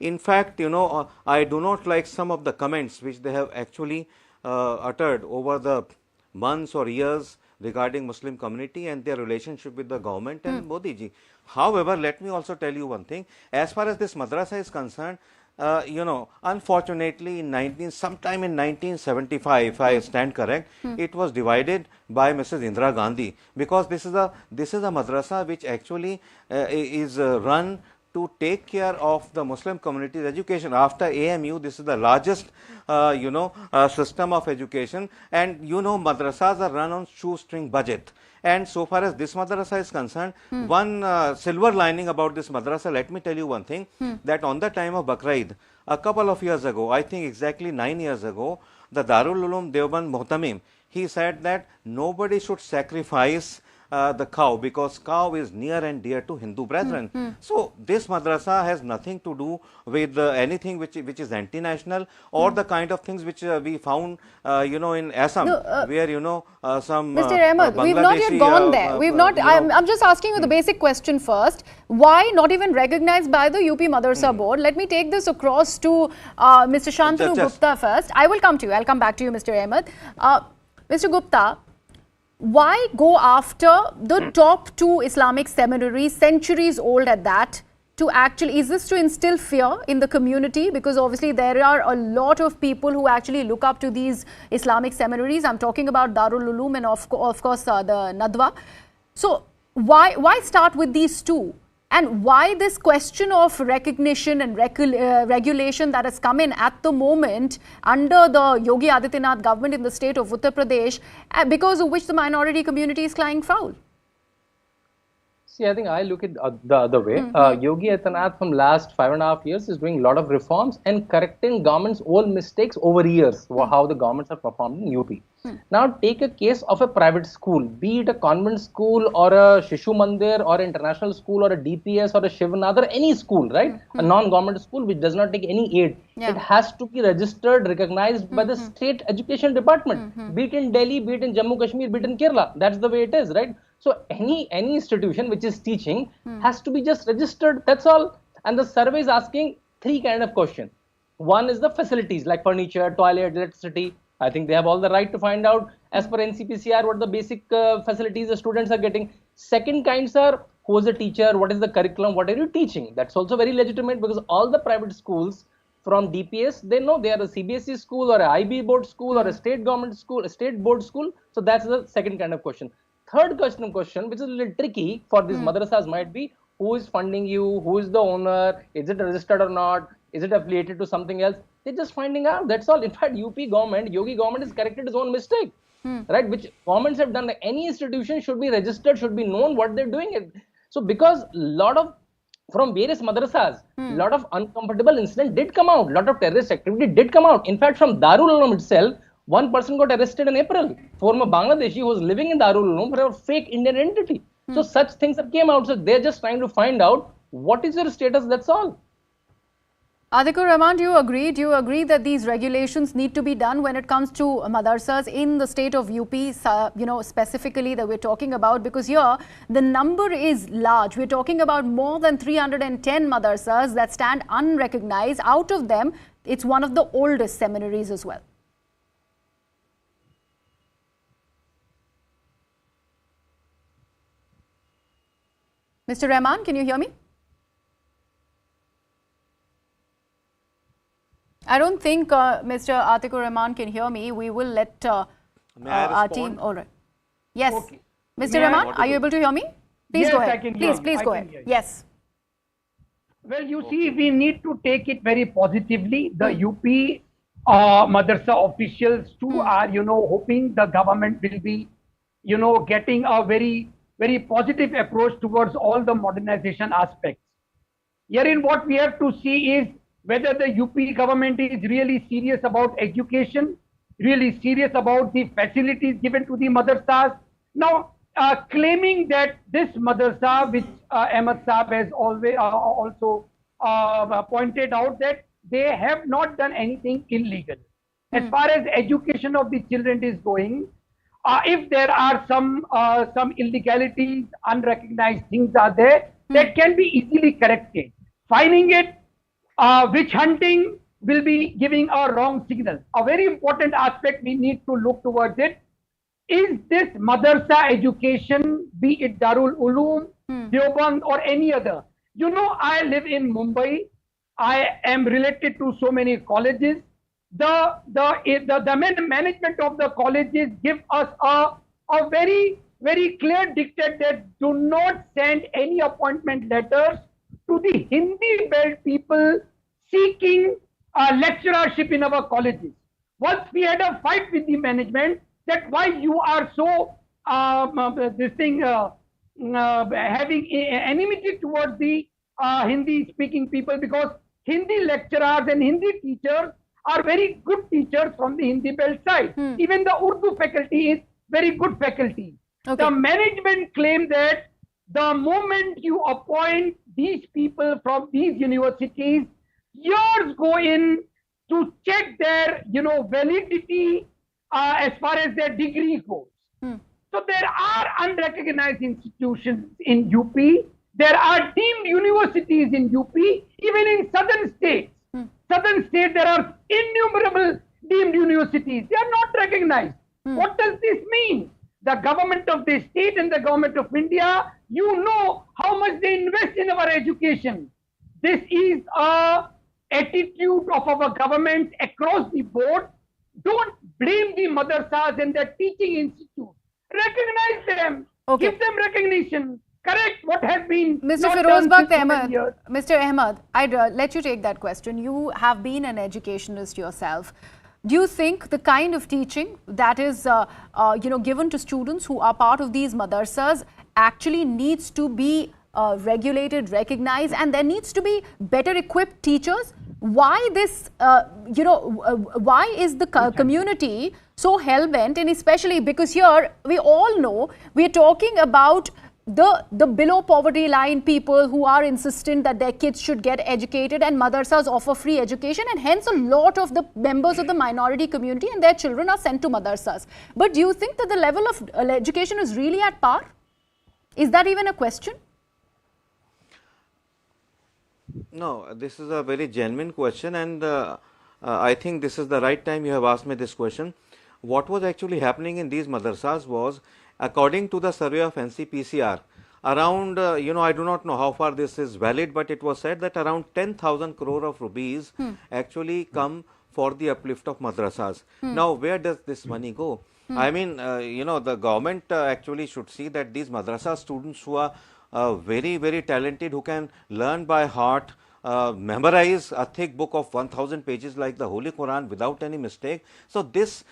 In fact, I do not like some of the comments which they have actually uttered over the months or years regarding Muslim community and their relationship with the government and Modi ji. However, let me also tell you one thing. As far as this madrasa is concerned, unfortunately, sometime in 1975, if I stand correct, it was divided by Mrs. Indira Gandhi, because this is a madrasa which actually is run to take care of the Muslim community's education. After AMU, this is the largest, system of education, and madrasas are run on shoestring budget. And so far as this madrasa is concerned, one silver lining about this madrasa, let me tell you one thing, that on the time of Bakr Eid, a couple of years ago, I think exactly 9 years ago, the Darul Uloom Deoband Muhtamim, he said that nobody should sacrifice the cow, because cow is near and dear to Hindu brethren. So this madrasa has nothing to do with anything which is anti-national or the kind of things which we found in Assam, where some Mr. Ahmed, we've not yet gone there. We've not. I'm just asking you the basic question first. Why not even recognized by the UP Madarsa board? Let me take this across to Mr. Shantanu Gupta first. I will come to you. I'll come back to you, Mr. Ahmed. Mr. Gupta, why go after the top two Islamic seminaries, centuries old at that, to actually, is this to instill fear in the community? Because obviously there are a lot of people who actually look up to these Islamic seminaries. I'm talking about Darul Uloom and of course the Nadwa. So why start with these two? And why this question of recognition and regulation that has come in at the moment under the Yogi Adityanath government in the state of Uttar Pradesh, because of which the minority community is crying foul? See, I think I look at the other way. Yogi Adityanath from last 5.5 years is doing a lot of reforms and correcting government's old mistakes over years, how the governments have performed in UP. Now take a case of a private school, be it a convent school or a Shishu Mandir or an international school or a DPS or a Shivnath or any school, right? A non-government school which does not take any aid. It has to be registered, recognized by the state education department, be it in Delhi, be it in Jammu Kashmir, be it in Kerala. That's the way it is, right? So any institution which is teaching has to be just registered, that's all. And the survey is asking three kind of questions. One is the facilities like furniture, toilet, electricity. I think they have all the right to find out as per NCPCR what the basic facilities the students are getting. Second kinds are who is the teacher, what is the curriculum, what are you teaching? That's also very legitimate, because all the private schools from DPS, they know they are a CBSE school or a IB board school or a state government school, a state board school. So that's the second kind of question. Third question, which is a little tricky for these madrasas, might be who is funding you, who is the owner, is it registered or not, is it affiliated to something else? They're just finding out, that's all. In fact, UP government, Yogi government has corrected its own mistake, right? Which governments have done. Any institution should be registered, should be known what they're doing. So because from various madrasas, lot of uncomfortable incidents did come out, lot of terrorist activity did come out. In fact, from Darul Uloom itself, one person got arrested in April, former Bangladeshi who was living in Darul Uloom for a fake Indian identity. So such things that came out. So they're just trying to find out what is your status, that's all. Atikur Rahman, do you agree? Do you agree that these regulations need to be done when it comes to madrasas in the state of UP, specifically that we're talking about? Because here the number is large. We're talking about more than 310 madrasas that stand unrecognized. Out of them, it's one of the oldest seminaries as well. Mr. Rahman, can you hear me? I don't think Mr. Atikur Rahman can hear me. We will let our team. All right. Yes. Okay. Mr. Rahman, are you able to hear me? Please go ahead. Please go ahead. Yes. Well, you see, we need to take it very positively. The UP Madarsa officials too are, hoping the government will be, getting a very, very positive approach towards all the modernization aspects. Herein, what we have to see is whether the UP government is really serious about education, really serious about the facilities given to the madrasas. Now, claiming that this madrasa, which Ahmed Saab has always also pointed out, that they have not done anything illegal. As far as education of the children is going, if there are some illegalities, unrecognized things are there, that can be easily corrected. Finding it, witch hunting will be giving a wrong signal. A very important aspect we need to look towards it is this madrasa education, be it Darul Uloom, Deoband or any other. I live in Mumbai. I am related to so many colleges. The management of the colleges give us a very, very clear dictate that do not send any appointment letters to the Hindi belt people seeking lecturership in our colleges. Once we had a fight with the management that why you are so having enmity towards the Hindi speaking people, because Hindi lecturers and Hindi teachers are very good teachers from the Hindi belt side. Even the Urdu faculty is very good faculty. Okay. The management claim that the moment you appoint these people from these universities, years go in to check their, validity as far as their degree goes. So there are unrecognized institutions in UP. There are deemed universities in UP, even in southern states. Southern states, there are innumerable deemed universities. They are not recognized. What does this mean? The government of the state and the government of India, how much they invest in our education. This is a attitude of our government across the board. Don't blame the madrasas and their teaching institutes. Recognize them. Okay. Give them recognition. Correct what has been Mr. Firozbakht Ahmed. Mr. Ahmed, I'd let you take that question. You have been an educationist yourself. Do you think the kind of teaching that is given to students who are part of these madrasas actually needs to be regulated, recognized, and there needs to be better equipped teachers? Why this, why is the community so hell-bent, and especially because here we all know we're talking about the below poverty line people who are insistent that their kids should get educated, and madrasas offer free education, and hence a lot of the members of the minority community and their children are sent to madrasas. But do you think that the level of education is really at par? Is that even a question? No, this is a very genuine question, and I think this is the right time you have asked me this question. What was actually happening in these madrasas was, according to the survey of NCPCR, around, I do not know how far this is valid, but it was said that around 10,000 crore of rupees actually come for the uplift of madrasas. Now, where does this money go? I mean, the government actually should see that these madrasa students who are very, very talented, who can learn by heart, memorize a thick book of 1000 pages like the Holy Quran without any mistake. So this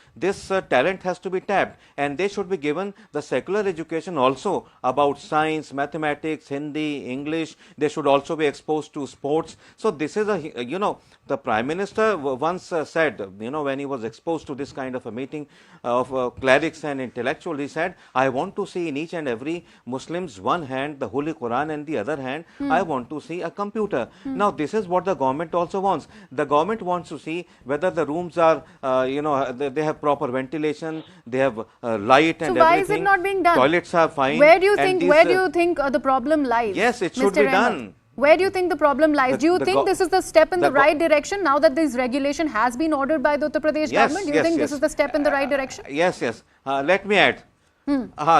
talent has to be tapped, and they should be given the secular education also about science, mathematics, Hindi, English. They should also be exposed to sports. So this is the Prime Minister once said, when he was exposed to this kind of a meeting of clerics and intellectuals, he said, I want to see in each and every Muslim's one hand the Holy Quran and the other hand, I want to see a computer. Now, this is what the government also wants. The government wants to see whether the rooms are, they have proper ventilation, they have light and everything. So why is it not being done? Toilets are fine. Where do you think the problem lies? Yes, it should Mr. be done. Where do you think the problem lies? Do you think this is the step in the right direction now that this regulation has been ordered by the Uttar Pradesh government? Do you think this is the step in the right direction? Yes. Let me add.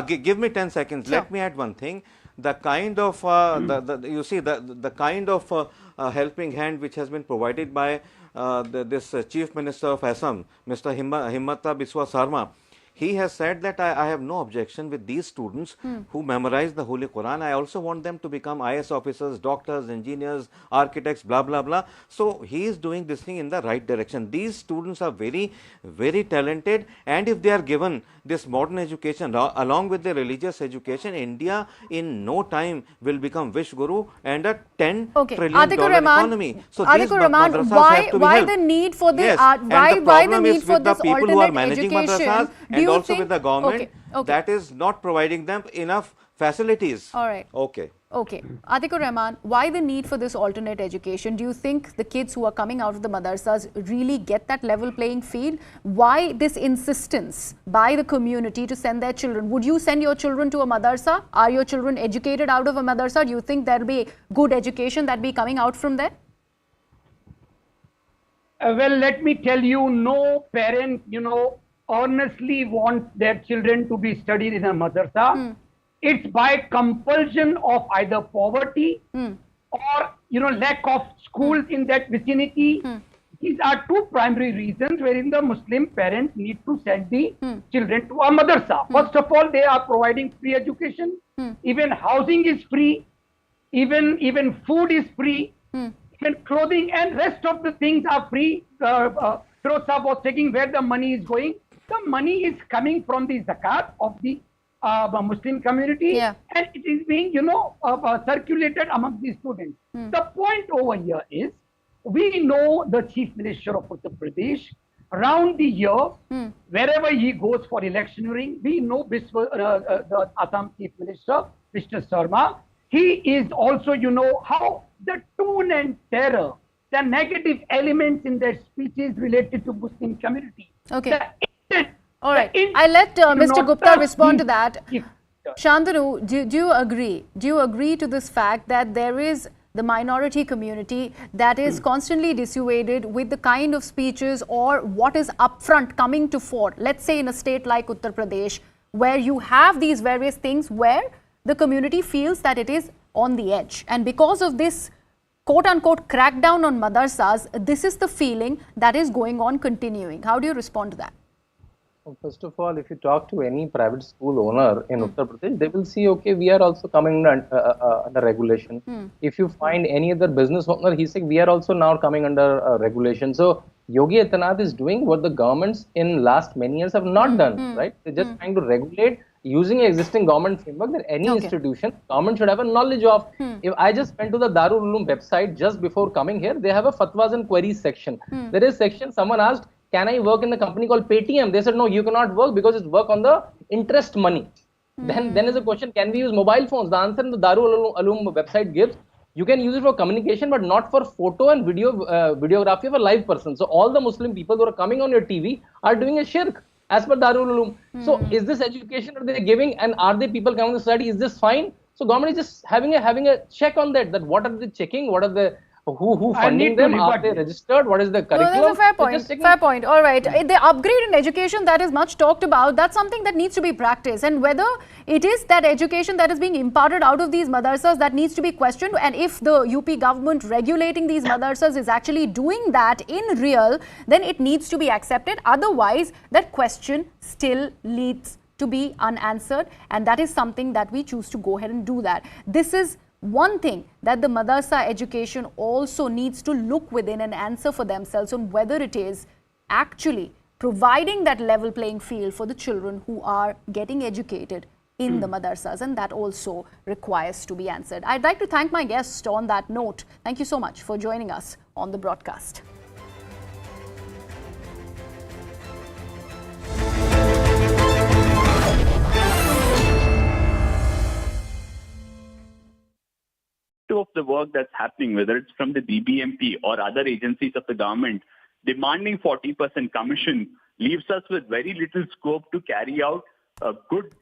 Give me 10 seconds. Sure. Let me add one thing. The kind of the kind of helping hand which has been provided by this Chief Minister of Assam, Mr. Himmata Biswa Sarma. He has said that I have no objection with these students who memorize the Holy Quran. I also want them to become IS officers, doctors, engineers, architects, blah, blah, blah. So, he is doing this thing in the right direction. These students are very, very talented, and if they are given this modern education along with the religious education, India in no time will become Vish Guru and a $10 trillion economy. So, these madrasas have to be why helped. the need for the why the need for this alternate education? And also with the government that is not providing them enough facilities. All right. Okay. Atikur Rahman, why the need for this alternate education? Do you think the kids who are coming out of the madrasas really get that level playing field? Why this insistence by the community to send their children? Would you send your children to a madrasa? Are your children educated out of a madrasa? Do you think there will be good education that will be coming out from there? Well, let me tell you, no parent, earnestly wants their children to be studied in a madrasa. It's by compulsion of either poverty or lack of schools in that vicinity. These are two primary reasons wherein the Muslim parents need to send the children to a madrasa. First of all, they are providing free education. Even housing is free. Even food is free. Even clothing and rest of the things are free. Firoz Sahab was checking where the money is going. The money is coming from the zakat of the Muslim community, and it is being, circulated among the students. The point over here is, we know the Chief Minister of Uttar Pradesh, around the year, wherever he goes for electioneering, we know the Assam Chief Minister, Mr. Sarma, he is also, how the tone and terror, the negative elements in their speeches related to Muslim community. All right. I'll let Mr. Gupta respond to that. Shantanu, do you agree? Do you agree to this fact that there is the minority community that is constantly dissuaded with the kind of speeches or what is upfront coming to fore? Let's say in a state like Uttar Pradesh, where you have these various things where the community feels that it is on the edge. And because of this quote-unquote crackdown on madrasas, this is the feeling that is going on continuing. How do you respond to that? Well, first of all, if you talk to any private school owner in Uttar Pradesh, they will see, okay, we are also coming under regulation. If you find any other business owner, he said, we are also now coming under regulation. So, Yogi Adityanath is doing what the governments in last many years have not done, right? They're just trying to regulate using existing government framework that any institution, government should have a knowledge of. If I just went to the Darul Uloom website just before coming here, they have a fatwas and queries section. There is section, someone asked, can I work in the company called Paytm? They said, no, you cannot work because it's work on the interest money. Then is a question, can we use mobile phones? The answer in the Darul Uloom website gives, you can use it for communication, but not for photo and videography of a live person. So all the Muslim people who are coming on your TV are doing a shirk as per Darul Uloom. So is this education are they giving, and are they people coming to study? Is this fine? So government is just having a check on that what are they checking? What are the who funding them? Are they registered? What is the curriculum? Well, that's a fair point. All right. The upgrade in education that is much talked about, that's something that needs to be practiced. And whether it is that education that is being imparted out of these madrasas that needs to be questioned, and if the UP government regulating these madrasas is actually doing that in real, then it needs to be accepted. Otherwise, that question still leads to be unanswered. And that is something that we choose to go ahead and do that. This is one thing that the madrasa education also needs to look within and answer for themselves on whether it is actually providing that level playing field for the children who are getting educated in the madrasas, and that also requires to be answered. I'd like to thank my guest on that note. Thank you so much for joining us on the broadcast. Of the work that's happening, whether it's from the BBMP or other agencies of the government, demanding 40% commission leaves us with very little scope to carry out good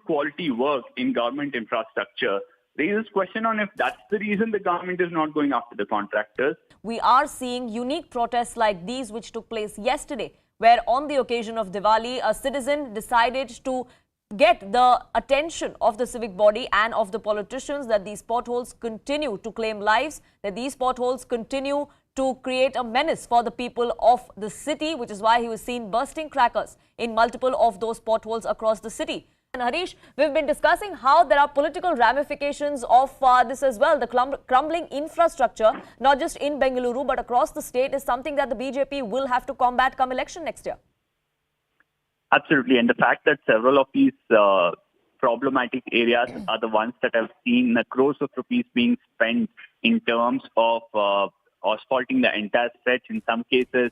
quality work in government infrastructure. Raises question on if that's the reason the government is not going after the contractors. We are seeing unique protests like these which took place yesterday, where on the occasion of Diwali, a citizen decided to get the attention of the civic body and of the politicians that these potholes continue to claim lives, that these potholes continue to create a menace for the people of the city, which is why he was seen bursting crackers in multiple of those potholes across the city. And Harish, we've been discussing how there are political ramifications of this as well. The crumbling infrastructure, not just in Bengaluru, but across the state, is something that the BJP will have to combat come election next year. Absolutely. And the fact that several of these problematic areas are the ones that have seen crores of rupees being spent in terms of asphalting the entire stretch. In some cases,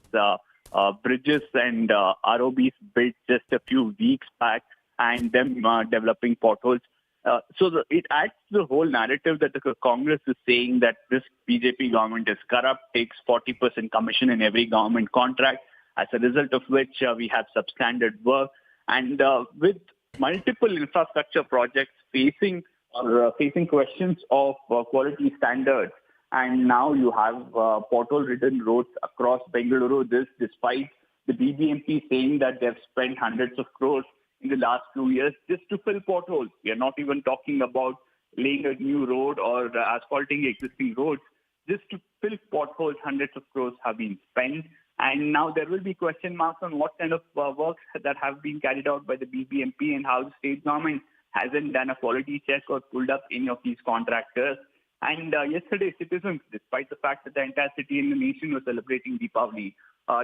bridges and ROBs built just a few weeks back, and them developing potholes. It adds to the whole narrative that the Congress is saying that this BJP government is corrupt, takes 40% commission in every government contract, as a result of which we have substandard work. And with multiple infrastructure projects facing questions of quality standards, and now you have pothole-ridden roads across Bengaluru, this despite the BBMP saying that they've spent hundreds of crores in the last 2 years just to fill potholes. We are not even talking about laying a new road or asphalting existing roads. Just to fill potholes, hundreds of crores have been spent. And now there will be question marks on what kind of works that have been carried out by the BBMP and how the state government hasn't done a quality check or pulled up any of these contractors. And yesterday, citizens, despite the fact that the entire city and the nation was celebrating Deepavali,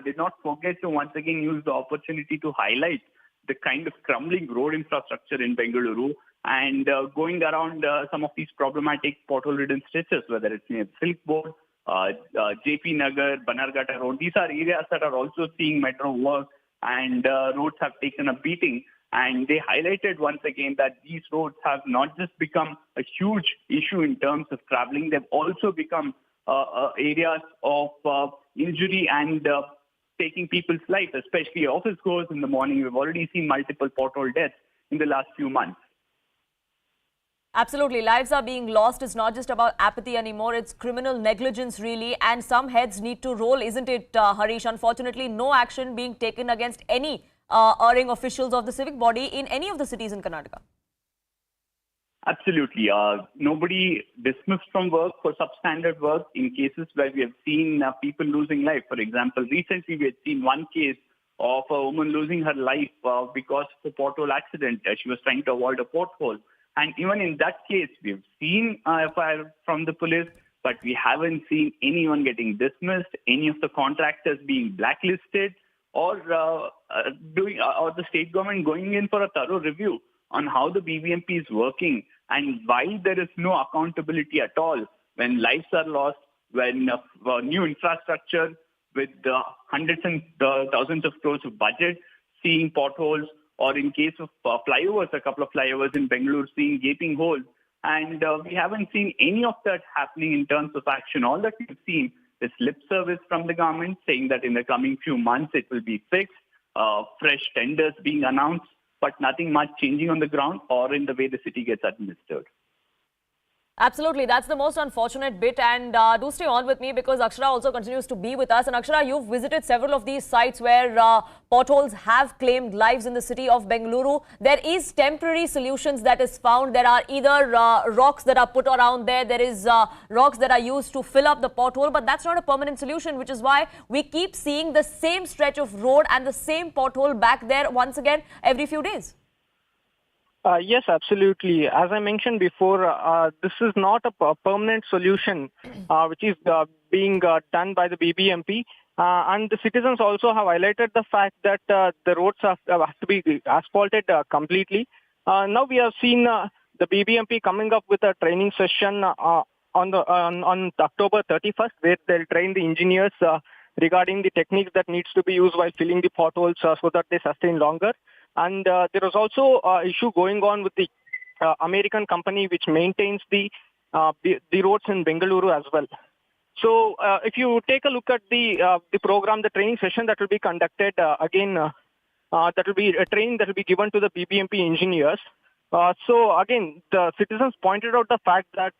did not forget to once again use the opportunity to highlight the kind of crumbling road infrastructure in Bengaluru and going around some of these problematic pothole-ridden stretches, whether it's near Silk Board, JP Nagar, Banargata Road. These are areas that are also seeing metro work, and roads have taken a beating. And they highlighted once again that these roads have not just become a huge issue in terms of traveling, they've also become areas of injury and taking people's lives, especially office goers in the morning. We've already seen multiple pothole deaths in the last few months. Absolutely. Lives are being lost. It's not just about apathy anymore. It's criminal negligence, really. And some heads need to roll, isn't it, Harish? Unfortunately, no action being taken against any erring officials of the civic body in any of the cities in Karnataka. Absolutely. Nobody dismissed from work for substandard work in cases where we have seen people losing life. For example, recently we had seen one case of a woman losing her life because of a pothole accident. She was trying to avoid a pothole. And even in that case, we've seen FIR from the police, but we haven't seen anyone getting dismissed, any of the contractors being blacklisted, or the state government going in for a thorough review on how the BBMP is working and why there is no accountability at all when lives are lost, when new infrastructure with hundreds and thousands of crores of budget seeing potholes, or in case of flyovers, a couple of flyovers in Bengaluru seeing gaping holes. And we haven't seen any of that happening in terms of action. All that we've seen is lip service from the government saying that in the coming few months it will be fixed, fresh tenders being announced, but nothing much changing on the ground or in the way the city gets administered. Absolutely. That's the most unfortunate bit. And do stay on with me because Akshara also continues to be with us. And Akshara, you've visited several of these sites where potholes have claimed lives in the city of Bengaluru. There is temporary solutions that is found. There are either rocks that are put around there. There is rocks that are used to fill up the pothole. But that's not a permanent solution, which is why we keep seeing the same stretch of road and the same pothole back there once again every few days. Yes, absolutely. As I mentioned before, this is not a permanent solution which is being done by the BBMP. And the citizens also have highlighted the fact that the roads have to be asphalted completely. Now we have seen the BBMP coming up with a training session on October 31st, where they'll train the engineers regarding the techniques that needs to be used while filling the potholes so that they sustain longer. And there is also an issue going on with the American company which maintains the the roads in Bengaluru as well. So if you take a look at the program, the training session that will be conducted that will be a training that will be given to the BBMP engineers. So again, the citizens pointed out the fact that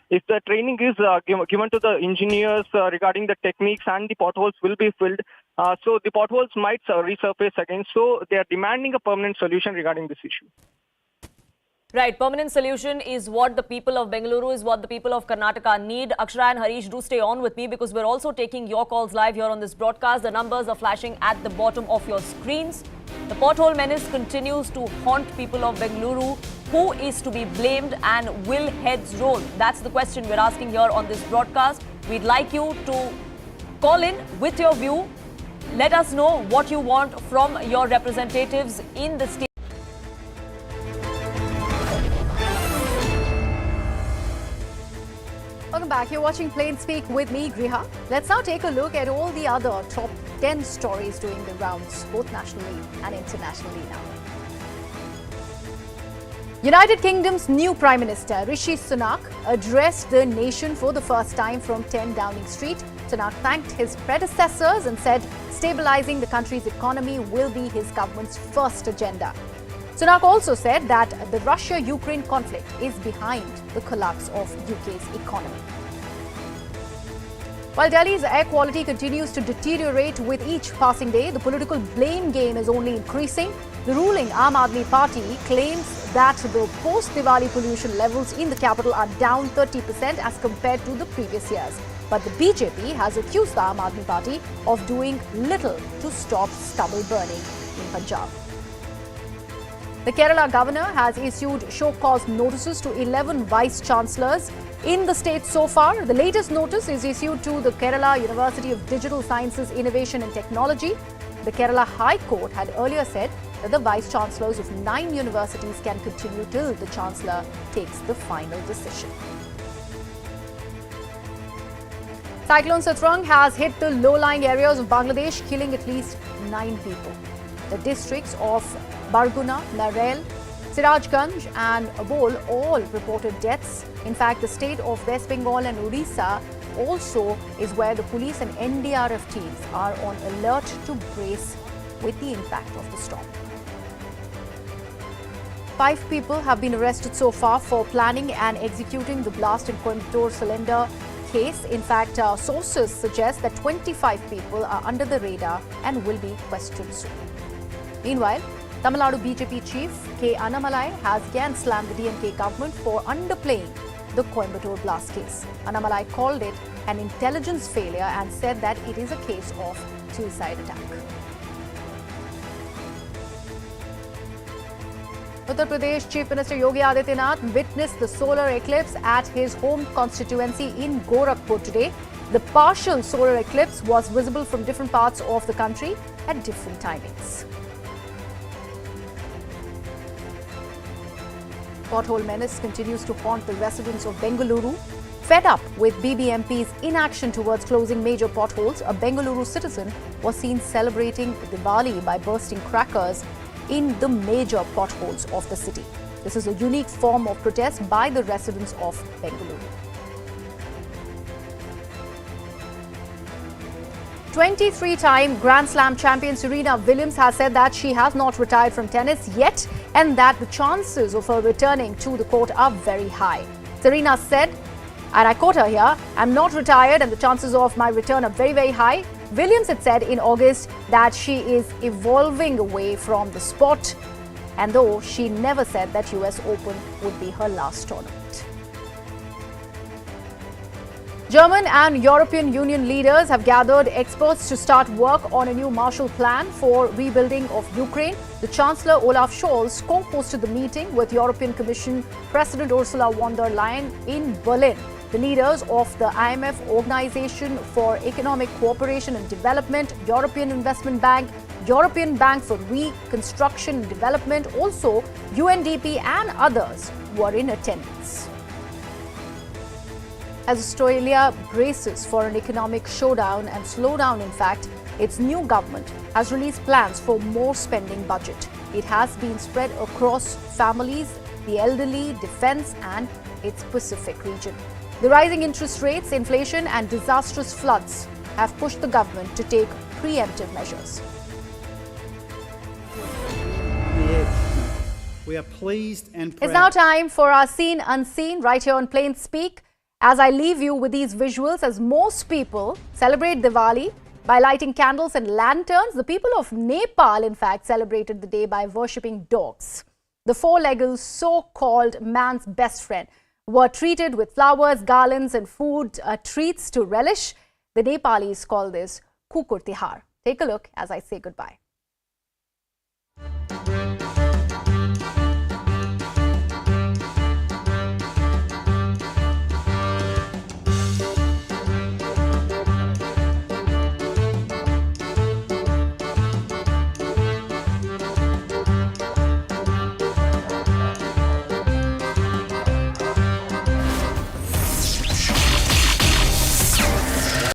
if the training is given to the engineers regarding the techniques and the potholes will be filled, so the potholes might resurface again. So they are demanding a permanent solution regarding this issue. Right, permanent solution is what the people of Bengaluru, is what the people of Karnataka need. Akshara and Harish, do stay on with me because we're also taking your calls live here on this broadcast. The numbers are flashing at the bottom of your screens. The pothole menace continues to haunt people of Bengaluru. Who is to be blamed and will heads roll? That's the question we're asking here on this broadcast. We'd like you to call in with your view. Let us know what you want from your representatives in the state. Welcome back. You're watching Plain Speak with me, Griha. Let's now take a look at all the other top 10 stories doing the rounds, both nationally and internationally now. United Kingdom's new Prime Minister, Rishi Sunak, addressed the nation for the first time from 10 Downing Street. Sunak thanked his predecessors and said stabilizing the country's economy will be his government's first agenda. Sunak also said that the Russia-Ukraine conflict is behind the collapse of UK's economy. While Delhi's air quality continues to deteriorate with each passing day, the political blame game is only increasing. The ruling Aam Aadmi Party claims that the post-Diwali pollution levels in the capital are down 30% as compared to the previous years. But the BJP has accused the Aam Aadmi Party of doing little to stop stubble burning in Punjab. The Kerala governor has issued show-cause notices to 11 vice-chancellors in the state so far. The latest notice is issued to the Kerala University of Digital Sciences, Innovation and Technology. The Kerala High Court had earlier said that the vice-chancellors of 9 universities can continue till the chancellor takes the final decision. Cyclone Satrang has hit the low-lying areas of Bangladesh, killing at least 9 people. The districts of Barguna, Narel, Sirajganj and Abol all reported deaths. In fact, the state of West Bengal and Odisha also is where the police and NDRF teams are on alert to brace with the impact of the storm. 5 people have been arrested so far for planning and executing the blast in Coimbatore cylinder case. In fact, sources suggest that 25 people are under the radar and will be questioned soon. Meanwhile, Tamil Nadu BJP chief K. Annamalai has again slammed the DMK government for underplaying the Coimbatore blast case. Annamalai called it an intelligence failure and said that it is a case of suicide attack. Uttar Pradesh Chief Minister Yogi Adityanath witnessed the solar eclipse at his home constituency in Gorakhpur today. The partial solar eclipse was visible from different parts of the country at different timings. Pothole menace continues to haunt the residents of Bengaluru. Fed up with BBMP's inaction towards closing major potholes, a Bengaluru citizen was seen celebrating Diwali by bursting crackers in the major potholes of the city. This is a unique form of protest by the residents of Bengaluru. 23-time Grand Slam champion Serena Williams has said that she has not retired from tennis yet and that the chances of her returning to the court are very high. Serena said, and I quote her here, "I'm not retired and the chances of my return are very, very high." Williams had said in August that she is evolving away from the sport, and though she never said that US Open would be her last tournament. German and European Union leaders have gathered experts to start work on a new Marshall Plan for rebuilding of Ukraine. The Chancellor Olaf Scholz co-hosted the meeting with European Commission President Ursula von der Leyen in Berlin. The leaders of the IMF, Organization for Economic Cooperation and Development, European Investment Bank, European Bank for Reconstruction and Development, also UNDP and others were in attendance. As Australia braces for an economic showdown and slowdown, in fact, its new government has released plans for more spending budget. It has been spread across families, the elderly, defence and its Pacific region. The rising interest rates, inflation and disastrous floods have pushed the government to take preemptive measures. We are pleased and proud. It's now time for our Seen Unseen right here on Plain Speak. As I leave you with these visuals, as most people celebrate Diwali by lighting candles and lanterns, the people of Nepal, in fact, celebrated the day by worshipping dogs. The four-legged so-called man's best friend were treated with flowers, garlands and food treats to relish. The Nepalis call this Kukur Tihar. Take a look as I say goodbye.